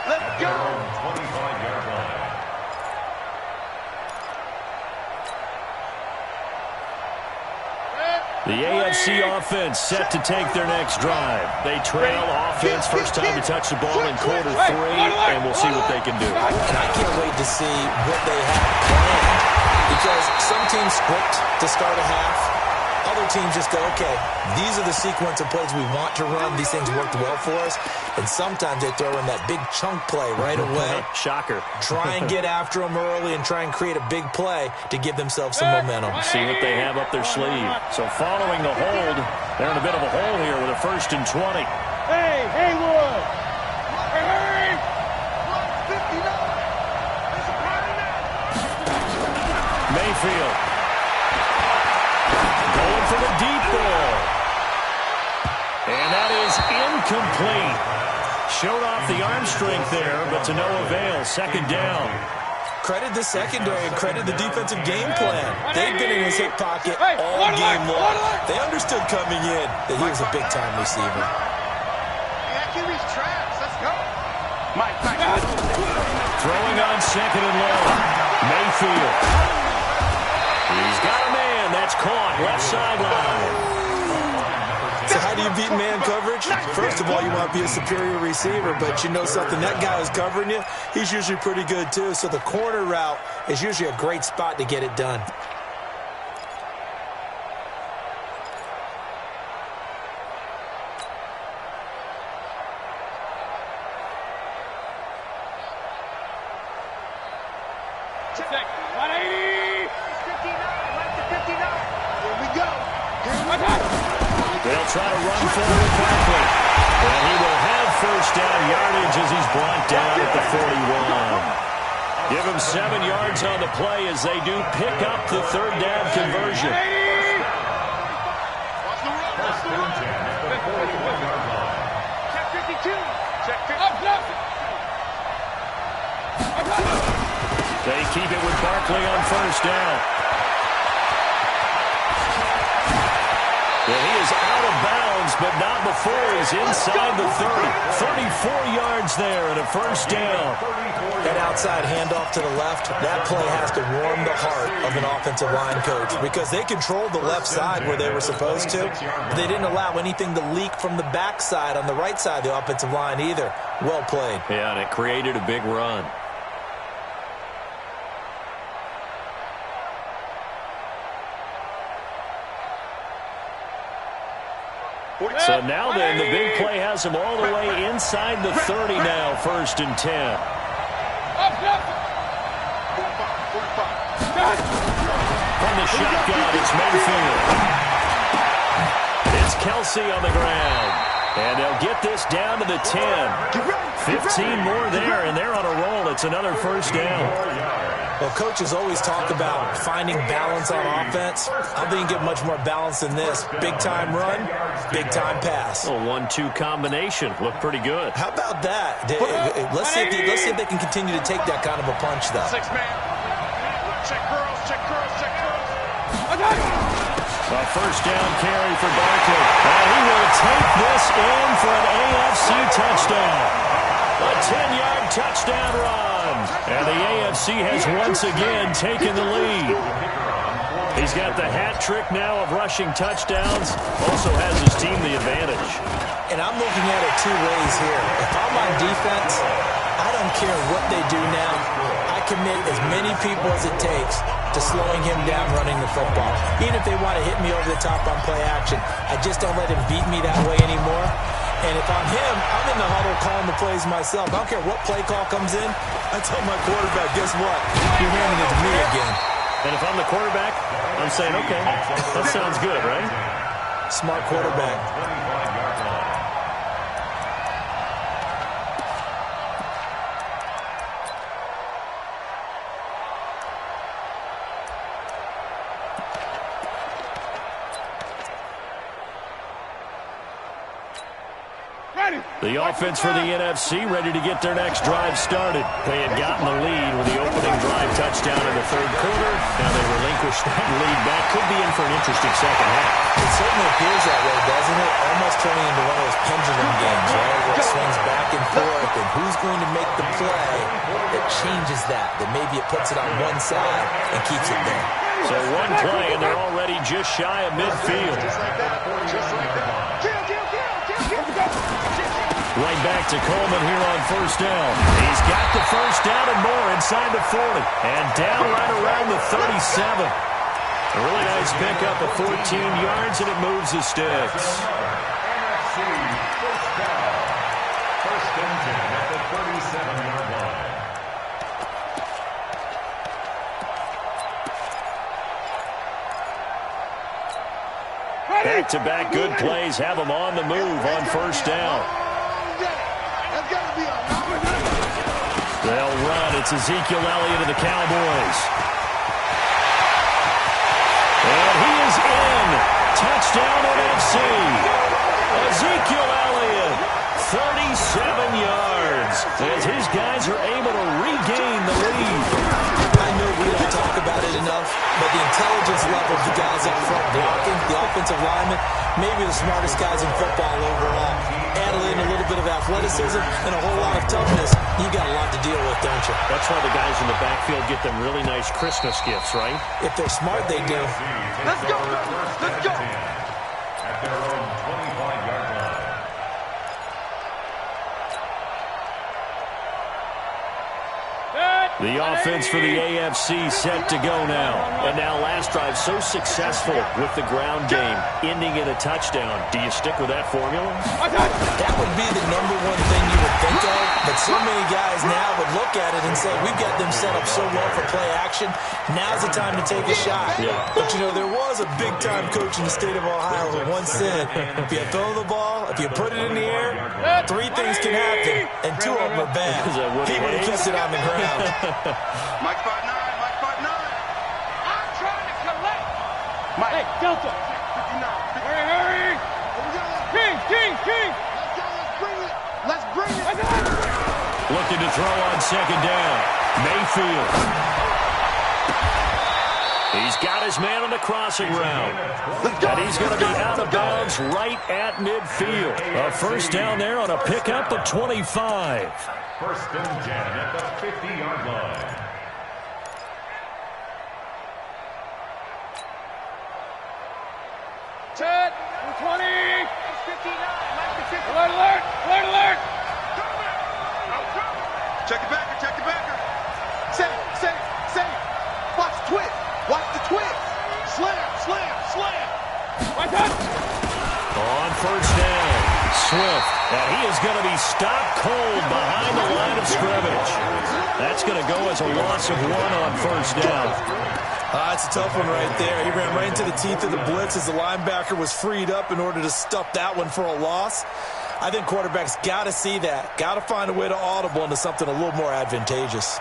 Speaker 5: Let's go! 25-yard line.
Speaker 2: The AFC offense set to take their next drive. They trail offense, first time to touch the ball in quarter 3, and we'll see what they can do.
Speaker 4: And I can't wait to see what they have planned because some teams script to start a half. Other teams just go, okay, these are the sequence of plays we want to run. These things worked well for us. And sometimes they throw in that big chunk play right away.
Speaker 2: Shocker.
Speaker 4: Try and get after them early and try and create a big play to give themselves some momentum.
Speaker 2: See what they have up their sleeve. So following the hold, they're in a bit of a hole here with a 1st and 20.
Speaker 3: Hey, Haywood! Hey!
Speaker 2: Mayfield. Going for the deep ball. And that is incomplete. Showed off the arm strength there, but to no avail. 2nd down.
Speaker 4: Credit the secondary and credit the defensive game plan. They've been in his hip pocket all game long. They understood coming in that he was a big-time receiver.
Speaker 3: Mike.
Speaker 2: Throwing on 2nd and long. Mayfield. He's got a man. That's caught. Left sideline.
Speaker 4: So how do you beat man coverage? First of all, you want to be a superior receiver, but you know something, that guy who's covering you, he's usually pretty good too. So the corner route is usually a great spot to get it done.
Speaker 3: Check. 180! 59. Here we go.
Speaker 2: They'll try to run forward quickly. And he will have 1st down yardage as he's brought down at the 41. Give him 7 yards on the play as they do pick up the third down conversion.
Speaker 3: Check 52. Check 50.
Speaker 2: They keep it with Barkley on first down. Well, he is out of bounds, but not before he's inside the 30. 34 yards there and a first down.
Speaker 4: That outside handoff to the left, that play has to warm the heart of an offensive line coach because they controlled the left side where they were supposed to. They didn't allow anything to leak from the backside on the right side of the offensive line either. Well played.
Speaker 2: Yeah, and it created a big run. So now then, the big play has him all the way inside the 30 now, 1st and 10. From the shotgun, it's Mayfield. It's Kelsey on the ground. And they'll get this down to the 10. 15 more there, and they're on a roll. It's another first down.
Speaker 4: Well, coaches always talk about finding balance on offense. I think you get much more balance than this. Big-time run, big-time pass.
Speaker 2: A 1-2 combination. Looked pretty good.
Speaker 4: How about that? Let's see if they can continue to take that kind of a punch, though.
Speaker 3: 6-man. Check girls, check girls, check girls.
Speaker 2: A first down carry for Barkley. And he will take this in for an AFC touchdown. A 10-yard touchdown run. And the AFC has once again taken the lead. He's got the hat trick now of rushing touchdowns. Also has his team the advantage.
Speaker 4: And I'm looking at it 2 ways here. If I'm on defense, I don't care what they do now. I commit as many people as it takes to slowing him down running the football. Even if they want to hit me over the top on play action, I just don't let him beat me that way anymore. And if I'm him, I'm in the huddle calling the plays myself. I don't care what play call comes in. I tell my quarterback, guess what? You're handing it to me again.
Speaker 2: And if I'm the quarterback, I'm saying, okay, that sounds good, right?
Speaker 4: Smart quarterback.
Speaker 2: The offense for the NFC ready to get their next drive started. They had gotten the lead with the opening drive touchdown in the 3rd quarter. Now they relinquish that lead back. Could be in for an interesting second half.
Speaker 4: It certainly appears that way, doesn't it? Almost turning into one of those pendulum games, right? Where it swings back and forth, and who's going to make the play that changes that? That maybe it puts it on one side and keeps it there.
Speaker 2: So one play, and they're already just shy of midfield.
Speaker 3: Just like that. Just like that. Kill.
Speaker 2: Right back to Coleman here on first down. He's got the first down and more inside the 40. And down right around the 37. A really nice pickup of 14 yards, and it moves the sticks.
Speaker 5: NFC first down. 1st and 10 at the 37-yard line.
Speaker 2: Back-to-back good plays have them on the move on first down. They'll run. It's Ezekiel Elliott of the Cowboys. And he is in. Touchdown NFC. Ezekiel Elliott, 37 yards, as his guys are able to regain the lead.
Speaker 4: I know we don't talk about it enough, but the intelligence level of the guys up front blocking, the offensive linemen, maybe the smartest guys in football overall. Add in a little bit of athleticism and a whole lot of toughness, you got a lot to deal with, don't you?
Speaker 2: That's why the guys in the backfield get them really nice Christmas gifts, right?
Speaker 4: If they're smart, they do.
Speaker 3: Let's go. Let's go.
Speaker 5: At their own 25-yard line.
Speaker 2: The offense for the AFC set to go now. And now last drive so successful with the ground game, ending in a touchdown. Do you stick with that formula?
Speaker 4: That would be the number one thing you would think of, but so many guys now would look at it and say, we've got them set up so well for play action, now's the time to take a shot.
Speaker 2: Yeah.
Speaker 4: But, you know, there was a big-time coach in the state of Ohio who once said, if you throw the ball, if you put it in the air, 3 things can happen, and 2 of them are bad.
Speaker 2: Is that Woody
Speaker 4: He would have
Speaker 2: Hayes?
Speaker 4: kept it on the ground.
Speaker 3: Mike 5'9", Mike 5'9".
Speaker 6: I'm trying to collect.
Speaker 3: Mike.
Speaker 6: Hey, Delta.
Speaker 3: 59.
Speaker 6: Hurry. King.
Speaker 3: Let's bring it.
Speaker 2: Looking to throw on second down. Mayfield. He's got his man on the crossing route. And he's going to be out of bounds right at midfield. A first down there on a pickup of 25.
Speaker 5: First and 10 at the 50-yard line.
Speaker 6: Set. 20. 59. Alert.
Speaker 3: Check the backer. Set it. Watch the twist. Slam.
Speaker 6: Watch out.
Speaker 2: On first down, Swift. And he is going to be stopped cold behind the line of scrimmage. That's going to go as a loss of 1 on first down.
Speaker 4: That's a tough one right there. He ran right into the teeth of the blitz as the linebacker was freed up in order to stuff that one for a loss. I think quarterbacks got to see that. Got to find a way to audible into something a little more advantageous.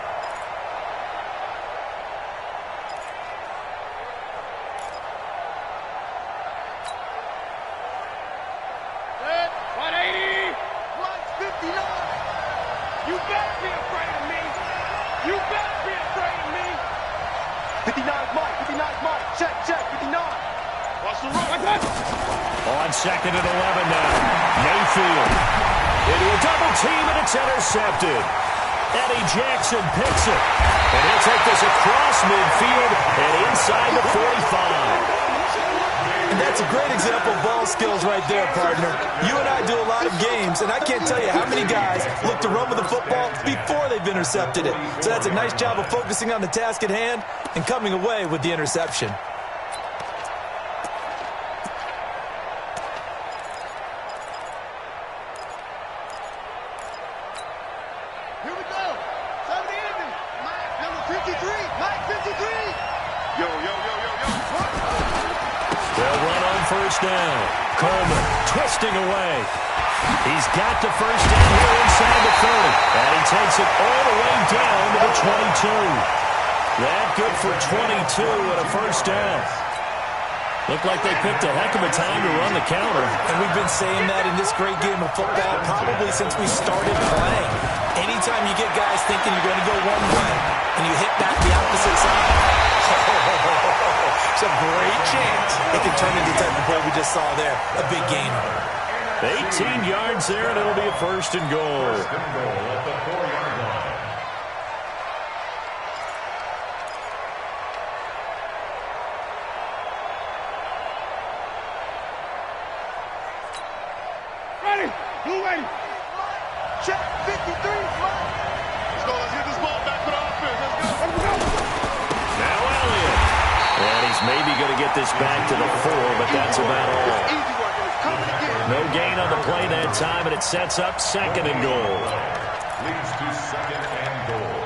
Speaker 6: Set. 180.
Speaker 3: 159.
Speaker 6: You better be afraid of me.
Speaker 3: 59's Mike. Check. 59. Watch the run.
Speaker 6: Watch out.
Speaker 2: On second and 11 now. Mayfield into a double team, and it's intercepted. Eddie Jackson picks it. And he'll take this across midfield and inside the 45.
Speaker 4: And that's a great example of ball skills right there, partner. You and I do a lot of games, and I can't tell you how many guys look to run with the football before they've intercepted it. So that's a nice job of focusing on the task at hand and coming away with the interception.
Speaker 3: Here we go. 70 ending. Mike, number 53. Mike 53. Yo.
Speaker 2: They'll run on first down. Coleman twisting away. He's got the first down here inside the 30. And he takes it all the way down to the 22. That good for 22 and a first down. Looked like they picked a heck of a time to run the counter.
Speaker 4: And we've been saying that in this great game of football probably since we started playing. Anytime you get guys thinking you're going to go one way and you hit back the opposite side, it's a great chance it can turn into the type of play we just saw there. A big gainer.
Speaker 2: 18 yards there, and it'll be a first and goal.
Speaker 5: First and goal at the 4-yard line.
Speaker 6: Ready. Blue ready.
Speaker 3: Check 53. Let's get this ball back for the offense. Let's go.
Speaker 2: Now Elliott. And he's maybe going to get this back to the 4, but that's about all.
Speaker 3: Easy work. It's coming again.
Speaker 2: No gain on the play that time, and it sets up second and goal.
Speaker 5: Leads to second and goal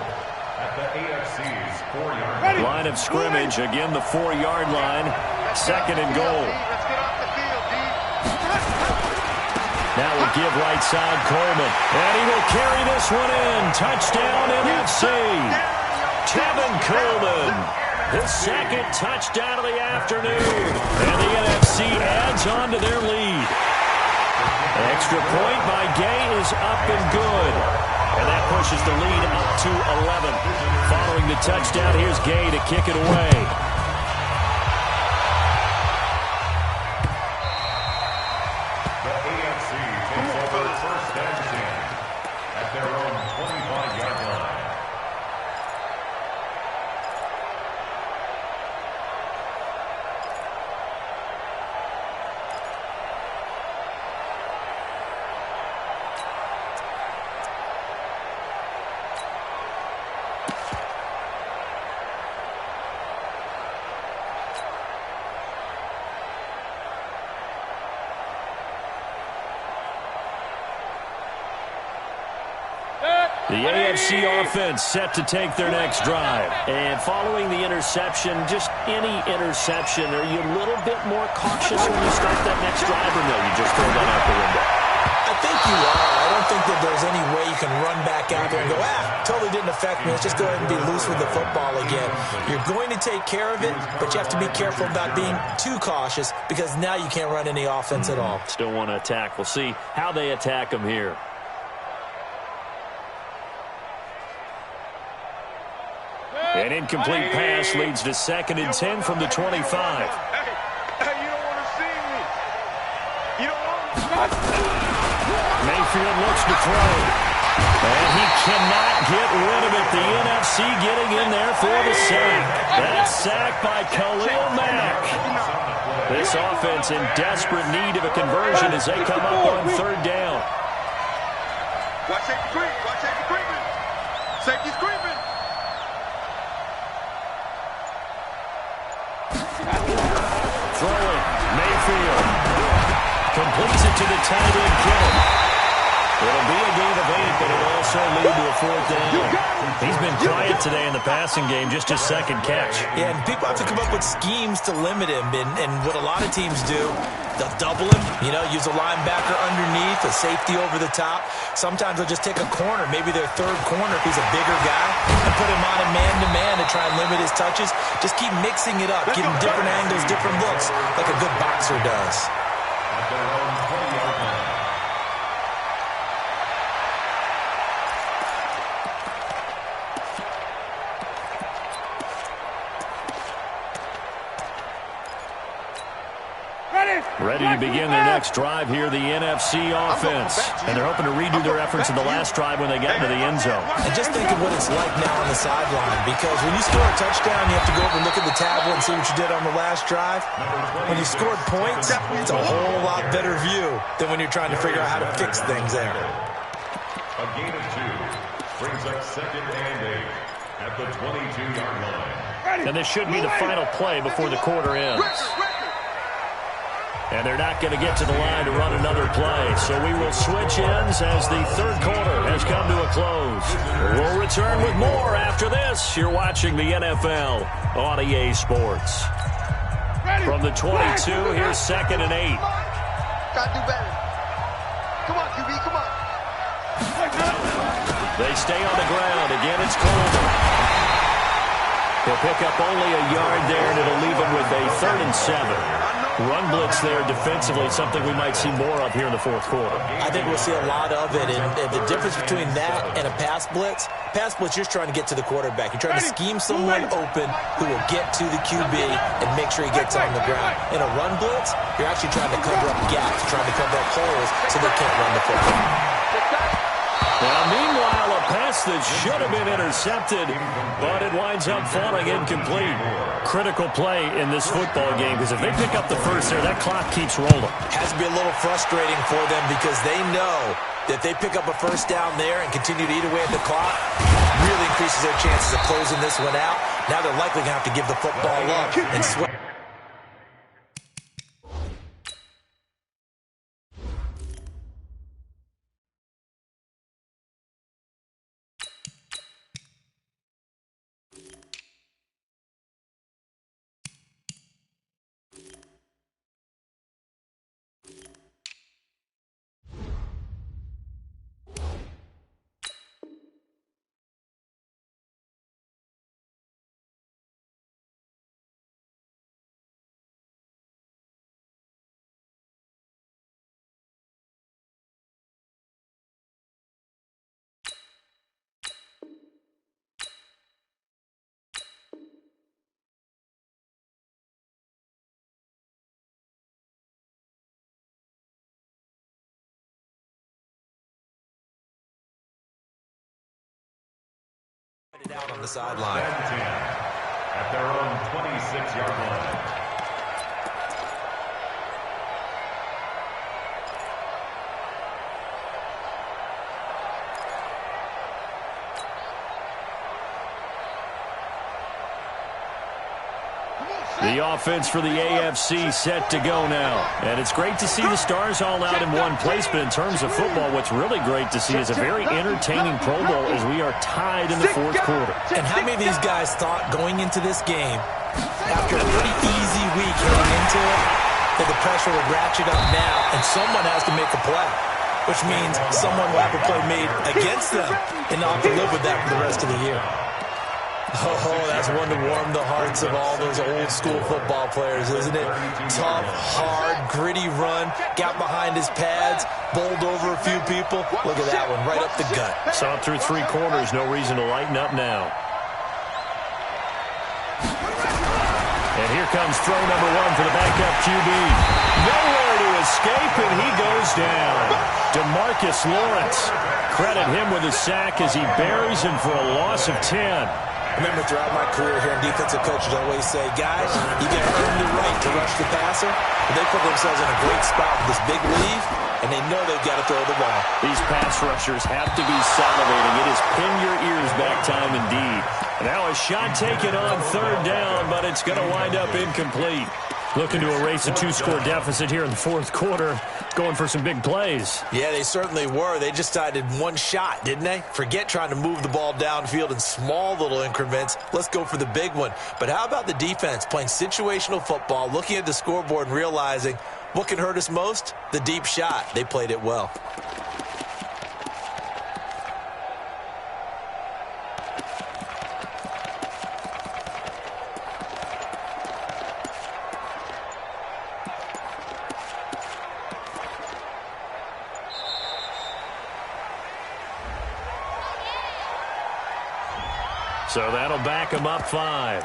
Speaker 5: at the AFC's 4-yard line.
Speaker 2: Line of scrimmage, again the 4-yard line. Second and goal.
Speaker 3: Let's get off the field, D.
Speaker 2: Now we'll give right side Coleman. And he will carry this one in. Touchdown NFC. Tevin Coleman. His second touchdown of the afternoon. And the NFC adds on to their lead. Extra point by Gay is up and good. And that pushes the lead up to 11. Following the touchdown, here's Gay to kick it away.
Speaker 5: The AFC takes over first and 10 at their own 25-yard line.
Speaker 2: The AFC offense set to take their next drive. And following the interception, just any interception, are you a little bit more cautious when you start that next drive, or no, you just throw that out the window?
Speaker 4: I think you are. I don't think that there's any way you can run back out there and go, totally didn't affect me. Let's just go ahead and be loose with the football again. You're going to take care of it, but you have to be careful about being too cautious because now you can't run any offense at all.
Speaker 2: Still want to attack. We'll see how they attack them here. An incomplete pass leads to 2nd and 10 from the 25.
Speaker 3: Hey, you don't want to see me. You don't want
Speaker 2: Mayfield looks to throw. And he cannot get rid of it. The NFC getting in there for the sack. That sack by Khalil Mack. This offense in desperate need of a conversion as they come up on 3rd down.
Speaker 3: Watch safety creep. Watch safety creeping. Safety's creeping.
Speaker 2: Throwing. Mayfield. Completes it to the tight end, Kittle. It'll be a gain of 8, but it'll also lead to a 4th down. He's been quiet today in the passing game, just his 2nd catch.
Speaker 4: Yeah, and people have to come up with schemes to limit him. And what a lot of teams do, they'll double him, use a linebacker underneath, a safety over the top. Sometimes they'll just take a corner, maybe their 3rd corner if he's a bigger guy, and put him on a man-to-man to try and limit his touches. Just keep mixing it up, give him different angles, different looks, like a good boxer does.
Speaker 5: At their own 20-yard line.
Speaker 2: Ready to begin their next drive here, the NFC offense. And they're hoping to redo their efforts in the last drive when they got into the end zone.
Speaker 4: And just think of what it's like now on the sideline, because when you score a touchdown, you have to go over and look at the tablet and see what you did on the last drive. When you scored points, it's a whole lot better view than when you're trying to figure out how to fix things there.
Speaker 5: A gain of 2 brings up 2nd and 8 at the 22-yard line.
Speaker 2: And this should be the final play before the quarter ends. And they're not going to get to the line to run another play. So we will switch ends as the 3rd quarter has come to a close. We'll return with more after this. You're watching the NFL on EA Sports. From the 22, here's 2nd and 8.
Speaker 3: Gotta do better. Come on, QB, come on.
Speaker 2: They stay on the ground. Again, it's Coleman. He'll pick up only a yard there, and it'll leave him with a 3rd and 7. Run blitz there defensively, something we might see more of here in the 4th quarter.
Speaker 4: I think we'll see a lot of it, and the difference between that and a pass blitz, you're trying to get to the quarterback. You're trying to scheme someone open who will get to the QB and make sure he gets on the ground. In a run blitz, you're actually trying to cover up gaps, trying to cover up holes so they can't run the football.
Speaker 2: Now, meanwhile, a pass that should have been intercepted, but it winds up falling incomplete. Critical play in this football game, because if they pick up the first there, that clock keeps rolling.
Speaker 4: Has to be a little frustrating for them because they know that they pick up a 1st down there and continue to eat away at the clock, really increases their chances of closing this one out. Now they're likely going to have to give the football up and sweat. Out on the sideline.
Speaker 5: At their own 26-yard line.
Speaker 2: The offense for the AFC set to go now. And it's great to see the stars all out in one place, but in terms of football, what's really great to see is a very entertaining Pro Bowl as we are tied in the 4th quarter.
Speaker 4: And how many of these guys thought going into this game, after a pretty easy week heading into it, that the pressure would ratchet up now and someone has to make a play? which means someone will have a play made against them and not have to live with that for the rest of the year. Oh, that's one to warm the hearts of all those old-school football players, isn't it? Tough, hard, gritty run, got behind his pads, bowled over a few people. Look at that one, right up the gut.
Speaker 2: Saw it through 3 quarters, no reason to lighten up now. And here comes throw number 1 for the backup QB. Nowhere to escape, and he goes down. DeMarcus Lawrence. Credit him with a sack as he buries him for a loss of 10.
Speaker 4: Remember, throughout my career here, defensive coaches always say, guys, you got to earn the right to rush the passer. But they put themselves in a great spot with this big lead, and they know they've got to throw the ball.
Speaker 2: These pass rushers have to be salivating. It is pin your ears back time indeed. Now a shot taken on 3rd down, but it's going to wind up incomplete. Looking to erase a 2-score deficit here in the 4th quarter. Going for some big plays.
Speaker 4: Yeah, they certainly were. They just decided one shot, didn't they? Forget trying to move the ball downfield in small little increments. Let's go for the big one. But how about the defense playing situational football, looking at the scoreboard and realizing what can hurt us most? The deep shot. They played it well.
Speaker 2: So that'll back him up 5.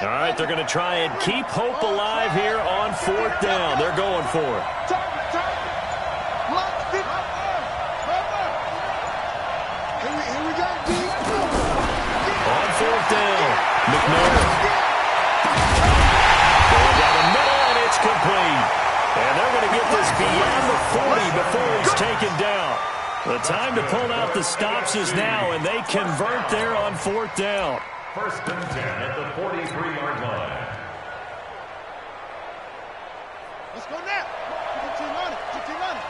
Speaker 2: All right, they're going to try and keep hope alive here on 4th down. They're going for it. On 4th down, McNair. Going down the middle, and it's complete. And they're going to get this beyond the 40 before he's taken down. The time to pull out the stops is now, and they convert there on 4th down.
Speaker 5: 1st and 10 at the 43-yard line.
Speaker 3: Let's go now. Put your team on it. Put your team on it.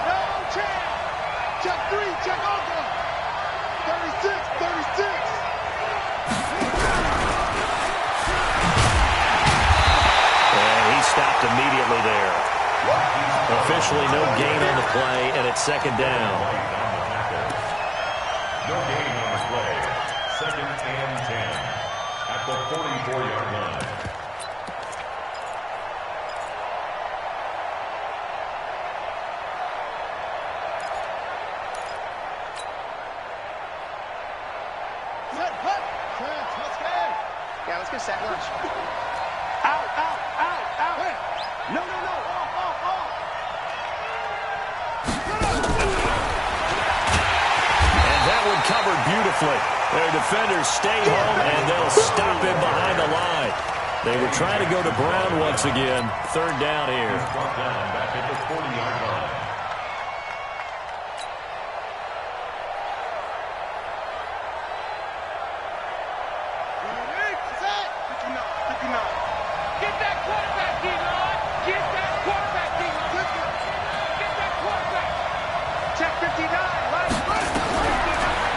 Speaker 3: No chance. Check 3. Check over. 36. 36.
Speaker 2: And he stopped immediately there. Officially no gain on the play, and it's 2nd down.
Speaker 5: No gain on the play. 2nd and 10 at the 44-yard line.
Speaker 3: Yeah, let's get set lunch. Out, out, out, out. No, no, no. Off.
Speaker 2: And that one covered beautifully. Their defenders stay home, and they'll stop him behind the line. They were trying to go to Brown once again. 3rd down here.
Speaker 5: Brought down back at the 40-yard line.
Speaker 6: Get that quarterback, D-line. Get that quarterback, D-line. Get that quarterback.
Speaker 3: Check 59. Right.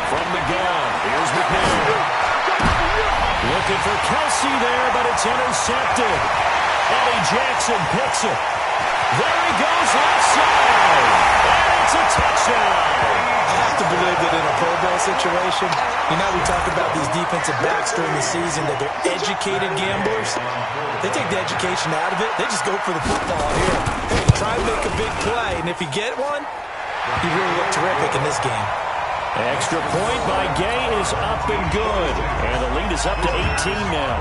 Speaker 2: From the gun, here's McNair. Looking for Kelsey there, but it's intercepted. Eddie Jackson picks it. There he goes, left side. And it's a touchdown.
Speaker 4: I have to believe that in a Pro Bowl situation, you know, we talk about these defensive backs during the season, that they're educated gamblers. They take the education out of it. They just go for the football here. Hey, try and make a big play, and if you get one, you really look terrific in this game.
Speaker 2: Extra point by Gay is up and good. And the lead is up to 18 now.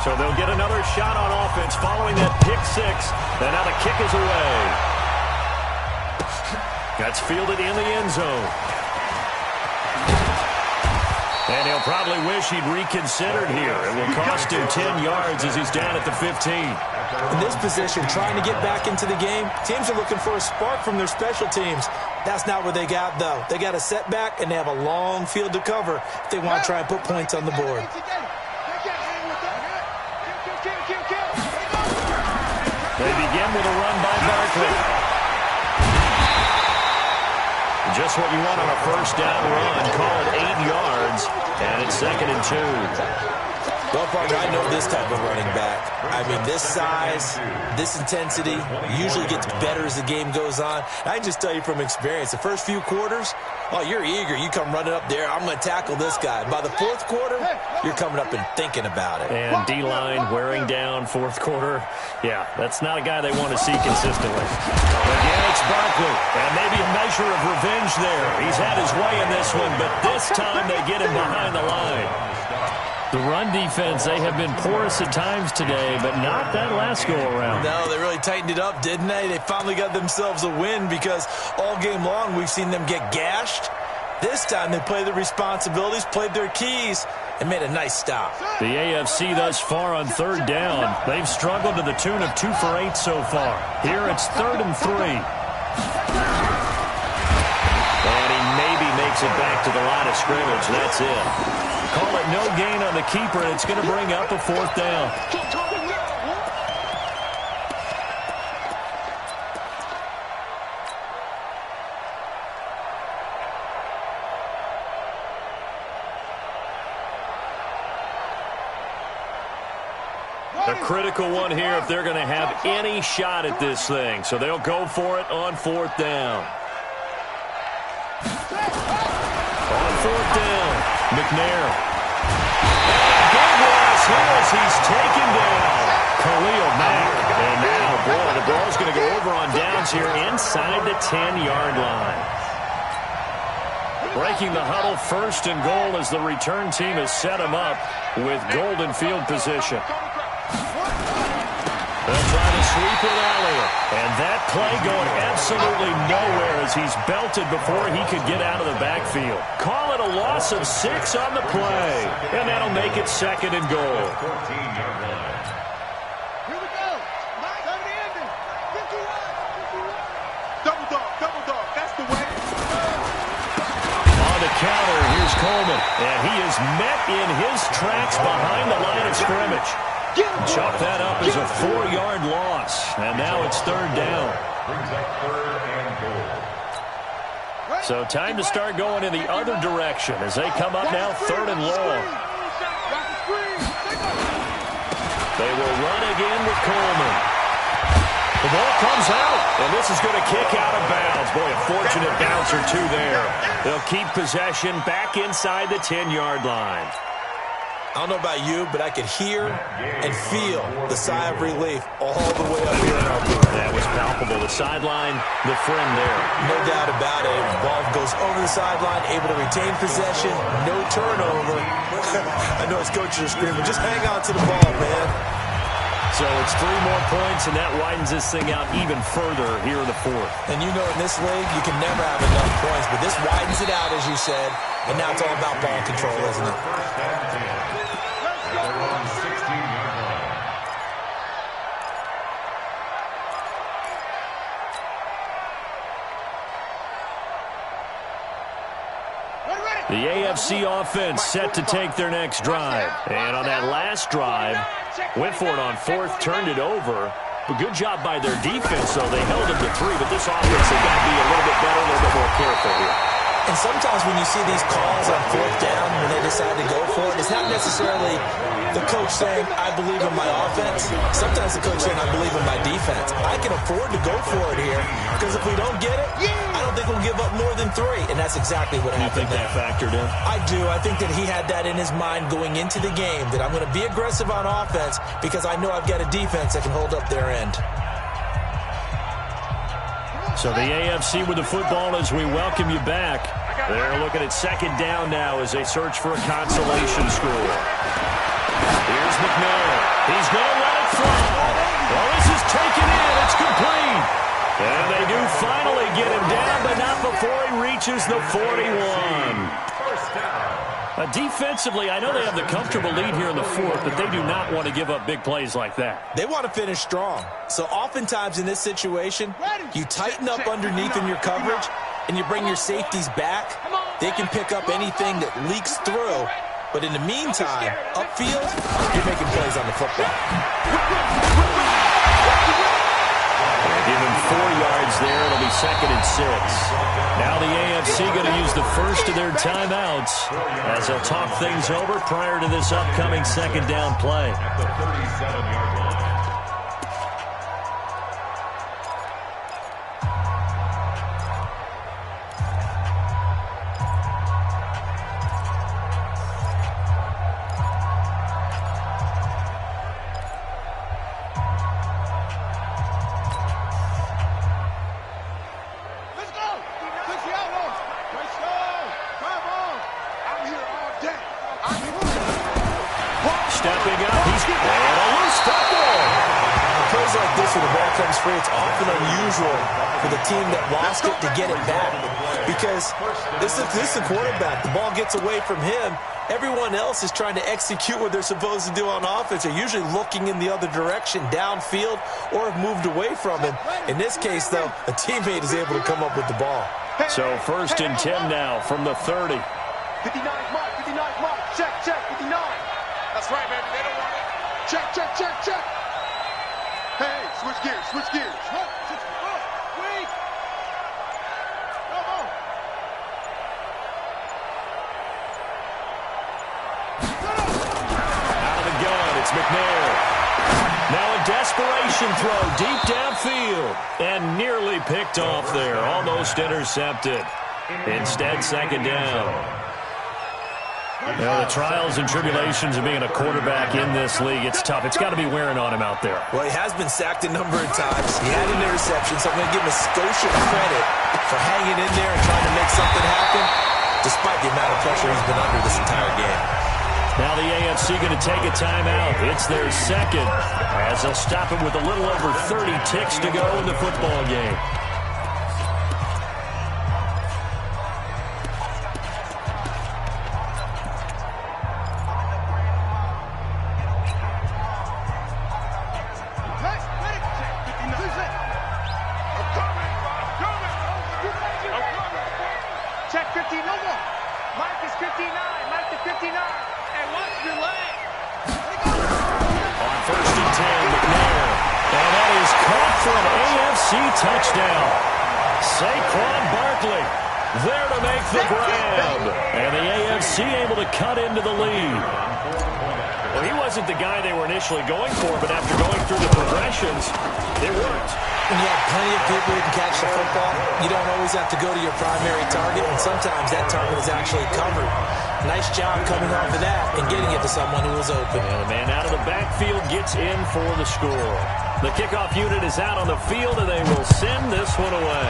Speaker 2: So they'll get another shot on offense following that pick 6. And now the kick is away. That's fielded in the end zone. probably wish he'd reconsidered here. It will cost him 10 yards as he's down at the 15.
Speaker 4: In this position, trying to get back into the game, teams are looking for a spark from their special teams. That's not what they got, though. They got a setback, and they have a long field to cover if they want to try and put points on the board.
Speaker 2: They begin with a run by Barkley. Just what you want on a first down run. Call it 8 yards, and it's 2nd and 2.
Speaker 4: Well, partner, I know this type of running back. I mean, this size, this intensity usually gets better as the game goes on. I can just tell you from experience, the first few quarters, oh, you're eager. You come running up there, I'm going to tackle this guy. By the fourth quarter, you're coming up and thinking about it.
Speaker 2: And D-line wearing down fourth quarter. Yeah, that's not a guy they want to see consistently. Again, it's Barkley, and maybe a measure of revenge there. He's had his way in this one, but this time they get him behind the line. The run defense, they have been porous at times today, but not that last go-around.
Speaker 4: No, they really tightened it up, didn't they? They finally got themselves a win because all game long we've seen them get gashed. This time they played their responsibilities, played their keys, and made a nice stop.
Speaker 2: The AFC thus far on 3rd down. They've struggled to the tune of 2 for 8 so far. Here it's 3rd and 3. And he maybe makes it back to the line of scrimmage. That's it. Call it no gain on the keeper, and it's going to bring up a 4th down. A critical one here if they're going to have any shot at this thing. So they'll go for it on 4th down. On 4th down, McNair. Big loss here as he's taken down. Khalil Mack. And now, boy, the ball's going to go over on downs here inside the 10-yard line. Breaking the huddle, 1st and goal as the return team has set him up with golden field position. They'll try to sweep it earlier. And that play going absolutely nowhere as he's belted before he could get out of the backfield. Call it a loss of 6 on the play. And that'll make it 2nd and goal.
Speaker 3: Here we go. Come to the ending. 51. Double dog. That's the way.
Speaker 2: On the counter, here's Coleman. And he is met in his tracks behind the line of scrimmage. Chop that up as a 4-yard loss. And now it's 3rd down. So time to start going in the other direction as they come up now 3rd and long. They will run again with Coleman. The ball comes out, and this is going to kick out of bounds. Boy, a fortunate bounce or two there. They'll keep possession back inside the 10-yard line.
Speaker 4: I don't know about you, but I could hear and feel the sigh of relief all the way up here in our booth.
Speaker 2: That was palpable. The sideline, the friend there.
Speaker 4: No doubt about it. The ball goes over the sideline, able to retain possession, no turnover. I know his coaches are screaming, just hang on to the ball, man.
Speaker 2: So it's 3 more points, and that widens this thing out even further here in the 4th.
Speaker 4: And you know in this league, you can never have enough points, but this widens it out, as you said, and now it's all about ball control, isn't it?
Speaker 2: The AFC offense set to take their next drive. And on that last drive, went for it on 4th, turned it over. But good job by their defense, though. They held them to 3, but this offense has got to be a little bit better, a little bit more careful here.
Speaker 4: And sometimes when you see these calls on 4th down, when they decide to go for it, it's not necessarily the coach saying, I believe in my offense. Sometimes the coach saying, I believe in my defense. I can afford to go for it here, because if we don't get it, I don't think we'll give up more than 3. And that's exactly what happened.
Speaker 2: You think that factored in?
Speaker 4: I do. I think that he had that in his mind going into the game, that I'm going to be aggressive on offense because I know I've got a defense that can hold up their end.
Speaker 2: So the AFC with the football as we welcome you back. They're looking at 2nd down now as they search for a consolation score. Here's McNair. He's going to let it fly. Well, this is taken in. It's complete. And they do finally get him down, but not before he reaches the 41. Defensively, I know they have the comfortable lead here in the fourth, but they do not want to give up big plays like that.
Speaker 4: They want to finish strong. So oftentimes in this situation, you tighten up underneath in your coverage, and you bring your safeties back. They can pick up anything that leaks through. But in the meantime, upfield, you're making plays on the football.
Speaker 2: Give him 4 yards there. It'll be 2nd and 6. Now the AFC going to use the first of their timeouts as they'll talk things over prior to this upcoming 2nd down play.
Speaker 5: At the 37-yard line.
Speaker 2: Stepping up, he's got a loose football.
Speaker 4: Plays like this when the ball comes free, it's often unusual for the team that lost it to get it back. Because this is the quarterback. The ball gets away from him. Everyone else is trying to execute what they're supposed to do on offense. They're usually looking in the other direction, downfield, or have moved away from him. In this case, though, a teammate is able to come up with the ball.
Speaker 2: So 1st and 10 now from the 30.
Speaker 3: 59 mark, 59 mark. Check, 59. That's right, baby. They don't want it. Check. Hey, switch gears. Wait. Come on.
Speaker 2: Out of the gun, it's McNair. Now a desperation throw deep downfield. And nearly picked off there. Almost intercepted. Instead, 2nd down. You know, the trials and tribulations of being a quarterback in this league, it's tough. It's got to be wearing on him out there.
Speaker 4: Well, he has been sacked a number of times. He had an interception, so I'm going to give him a Scotia credit for hanging in there and trying to make something happen, despite the amount of pressure he's been under this entire game.
Speaker 2: Now the AFC going to take a timeout. It's their 2nd, as they'll stop him with a little over 30 ticks to go in the football game.
Speaker 6: Check 15, no more. Mike is 59, Mike is 59. And watch your leg.
Speaker 2: On 1st and 10, McNair. And that is caught for an AFC touchdown. Saquon Barkley there to make the grab. And the AFC able to cut into the lead. Well, he wasn't the guy they were initially going for, but after going through the progressions, it worked.
Speaker 4: When you have plenty of people who can catch the football, you don't always have to go to your primary target, and sometimes that target is actually covered. Nice job coming off of that and getting it to someone who was open.
Speaker 2: And the man out of the backfield gets in for the score. The kickoff unit is out on the field, and they will send this one away.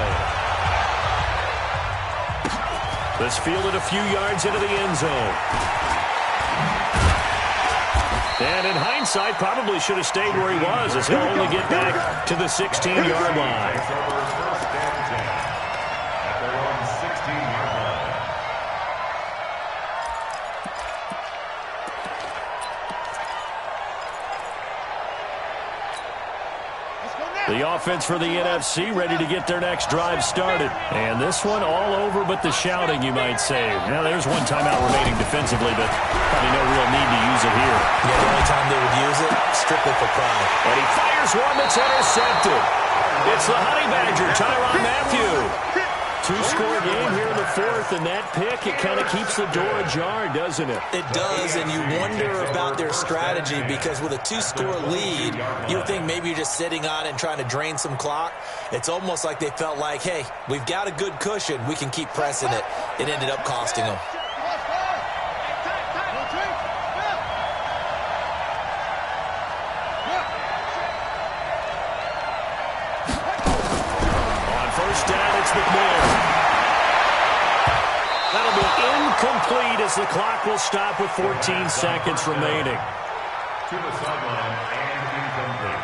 Speaker 2: This fielded a few yards into the end zone. And in hindsight, probably should have stayed where he was, as he'll only get back to the 16-yard line.
Speaker 5: First and 10 at their own 16-yard line.
Speaker 2: The offense for the NFC ready to get their next drive started. And this one all over but the shouting, you might say. Now, there's one timeout remaining defensively, but probably no real need to use it here.
Speaker 4: Yeah, the only time they would use it, strictly for pride.
Speaker 2: And he fires one that's intercepted. It's the Honey Badger, Tyrann Mathieu. Two-score game here in the fourth, and that pick, it kind of keeps the door ajar, doesn't it?
Speaker 4: It does, and you wonder about their strategy, because with a two-score lead, you think maybe you're just sitting on it and trying to drain some clock. It's almost like they felt like, hey, we've got a good cushion. We can keep pressing it. It ended up costing them.
Speaker 2: On first down, it's McNair. That'll be incomplete as the clock will stop with 14 seconds remaining.
Speaker 5: To the sideline and incomplete.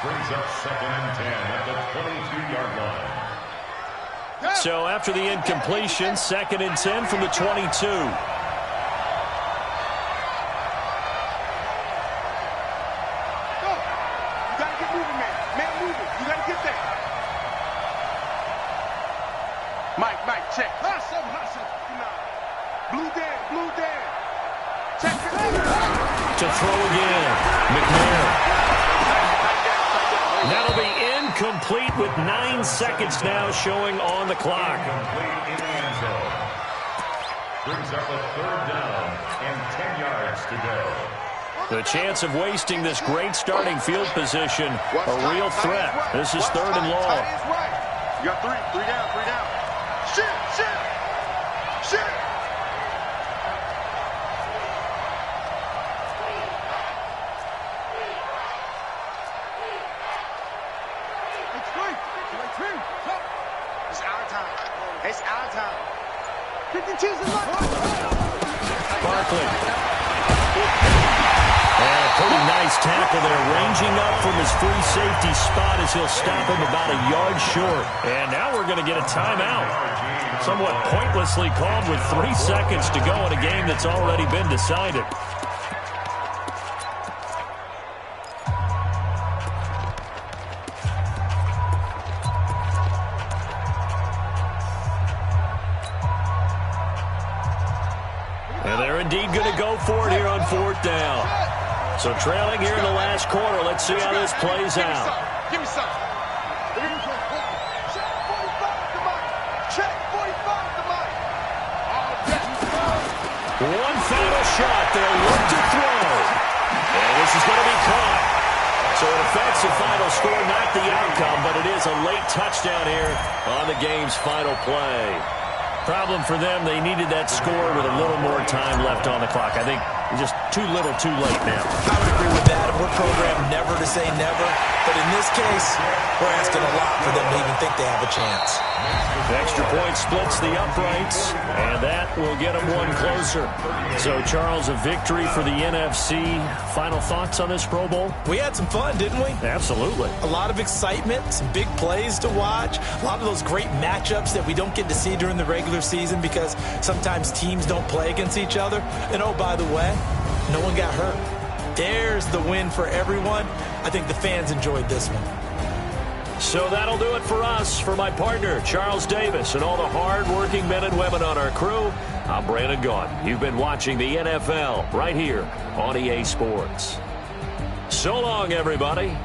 Speaker 5: Brings up 2nd and 10 at the 22-yard line.
Speaker 2: So after the incompletion, 2nd and 10 from the 22. to throw again. McNair. That'll be incomplete with 9 seconds now showing on the clock.
Speaker 5: Incomplete in the end zone. Brings up a 3rd down and 10 yards to go.
Speaker 2: The chance of wasting this great starting field position, a real threat. This is 3rd and long.
Speaker 3: You got 3 down. Shit. It's our time. 52's the line.
Speaker 2: Barkley. And a pretty nice tackle there, ranging up from his free safety spot as he'll stop him about a yard short. And now we're going to get a timeout. Somewhat pointlessly called with 3 seconds to go in a game that's already been decided. And they're indeed going to go for it here on 4th down. So trailing here in the last quarter. Let's see how this plays out.
Speaker 3: Give me some. Check 45 the money.
Speaker 2: One final shot. They'll look to throw. And this is going to be caught. So it affects the final score, not the outcome, but it is a late touchdown here on the game's final play. Problem for them, they needed that score with a little more time left on the clock. I think just too little, too late now.
Speaker 4: I would agree with that. We're programmed never to say never. But in this case, we're asking a lot for them to even think they have a chance.
Speaker 2: The extra point splits the uprights, and that will get them one closer. So, Charles, a victory for the NFC. Final thoughts on this Pro Bowl?
Speaker 4: We had some fun, didn't we?
Speaker 2: Absolutely.
Speaker 4: A lot of excitement, some big plays to watch, a lot of those great matchups that we don't get to see during the regular season because sometimes teams don't play against each other. And, oh, by the way, no one got hurt. There's the win for everyone. I think the fans enjoyed this one.
Speaker 2: So that'll do it for us. For my partner, Charles Davis, and all the hard-working men and women on our crew, I'm Brandon Gaudin. You've been watching the NFL right here on EA Sports. So long, everybody.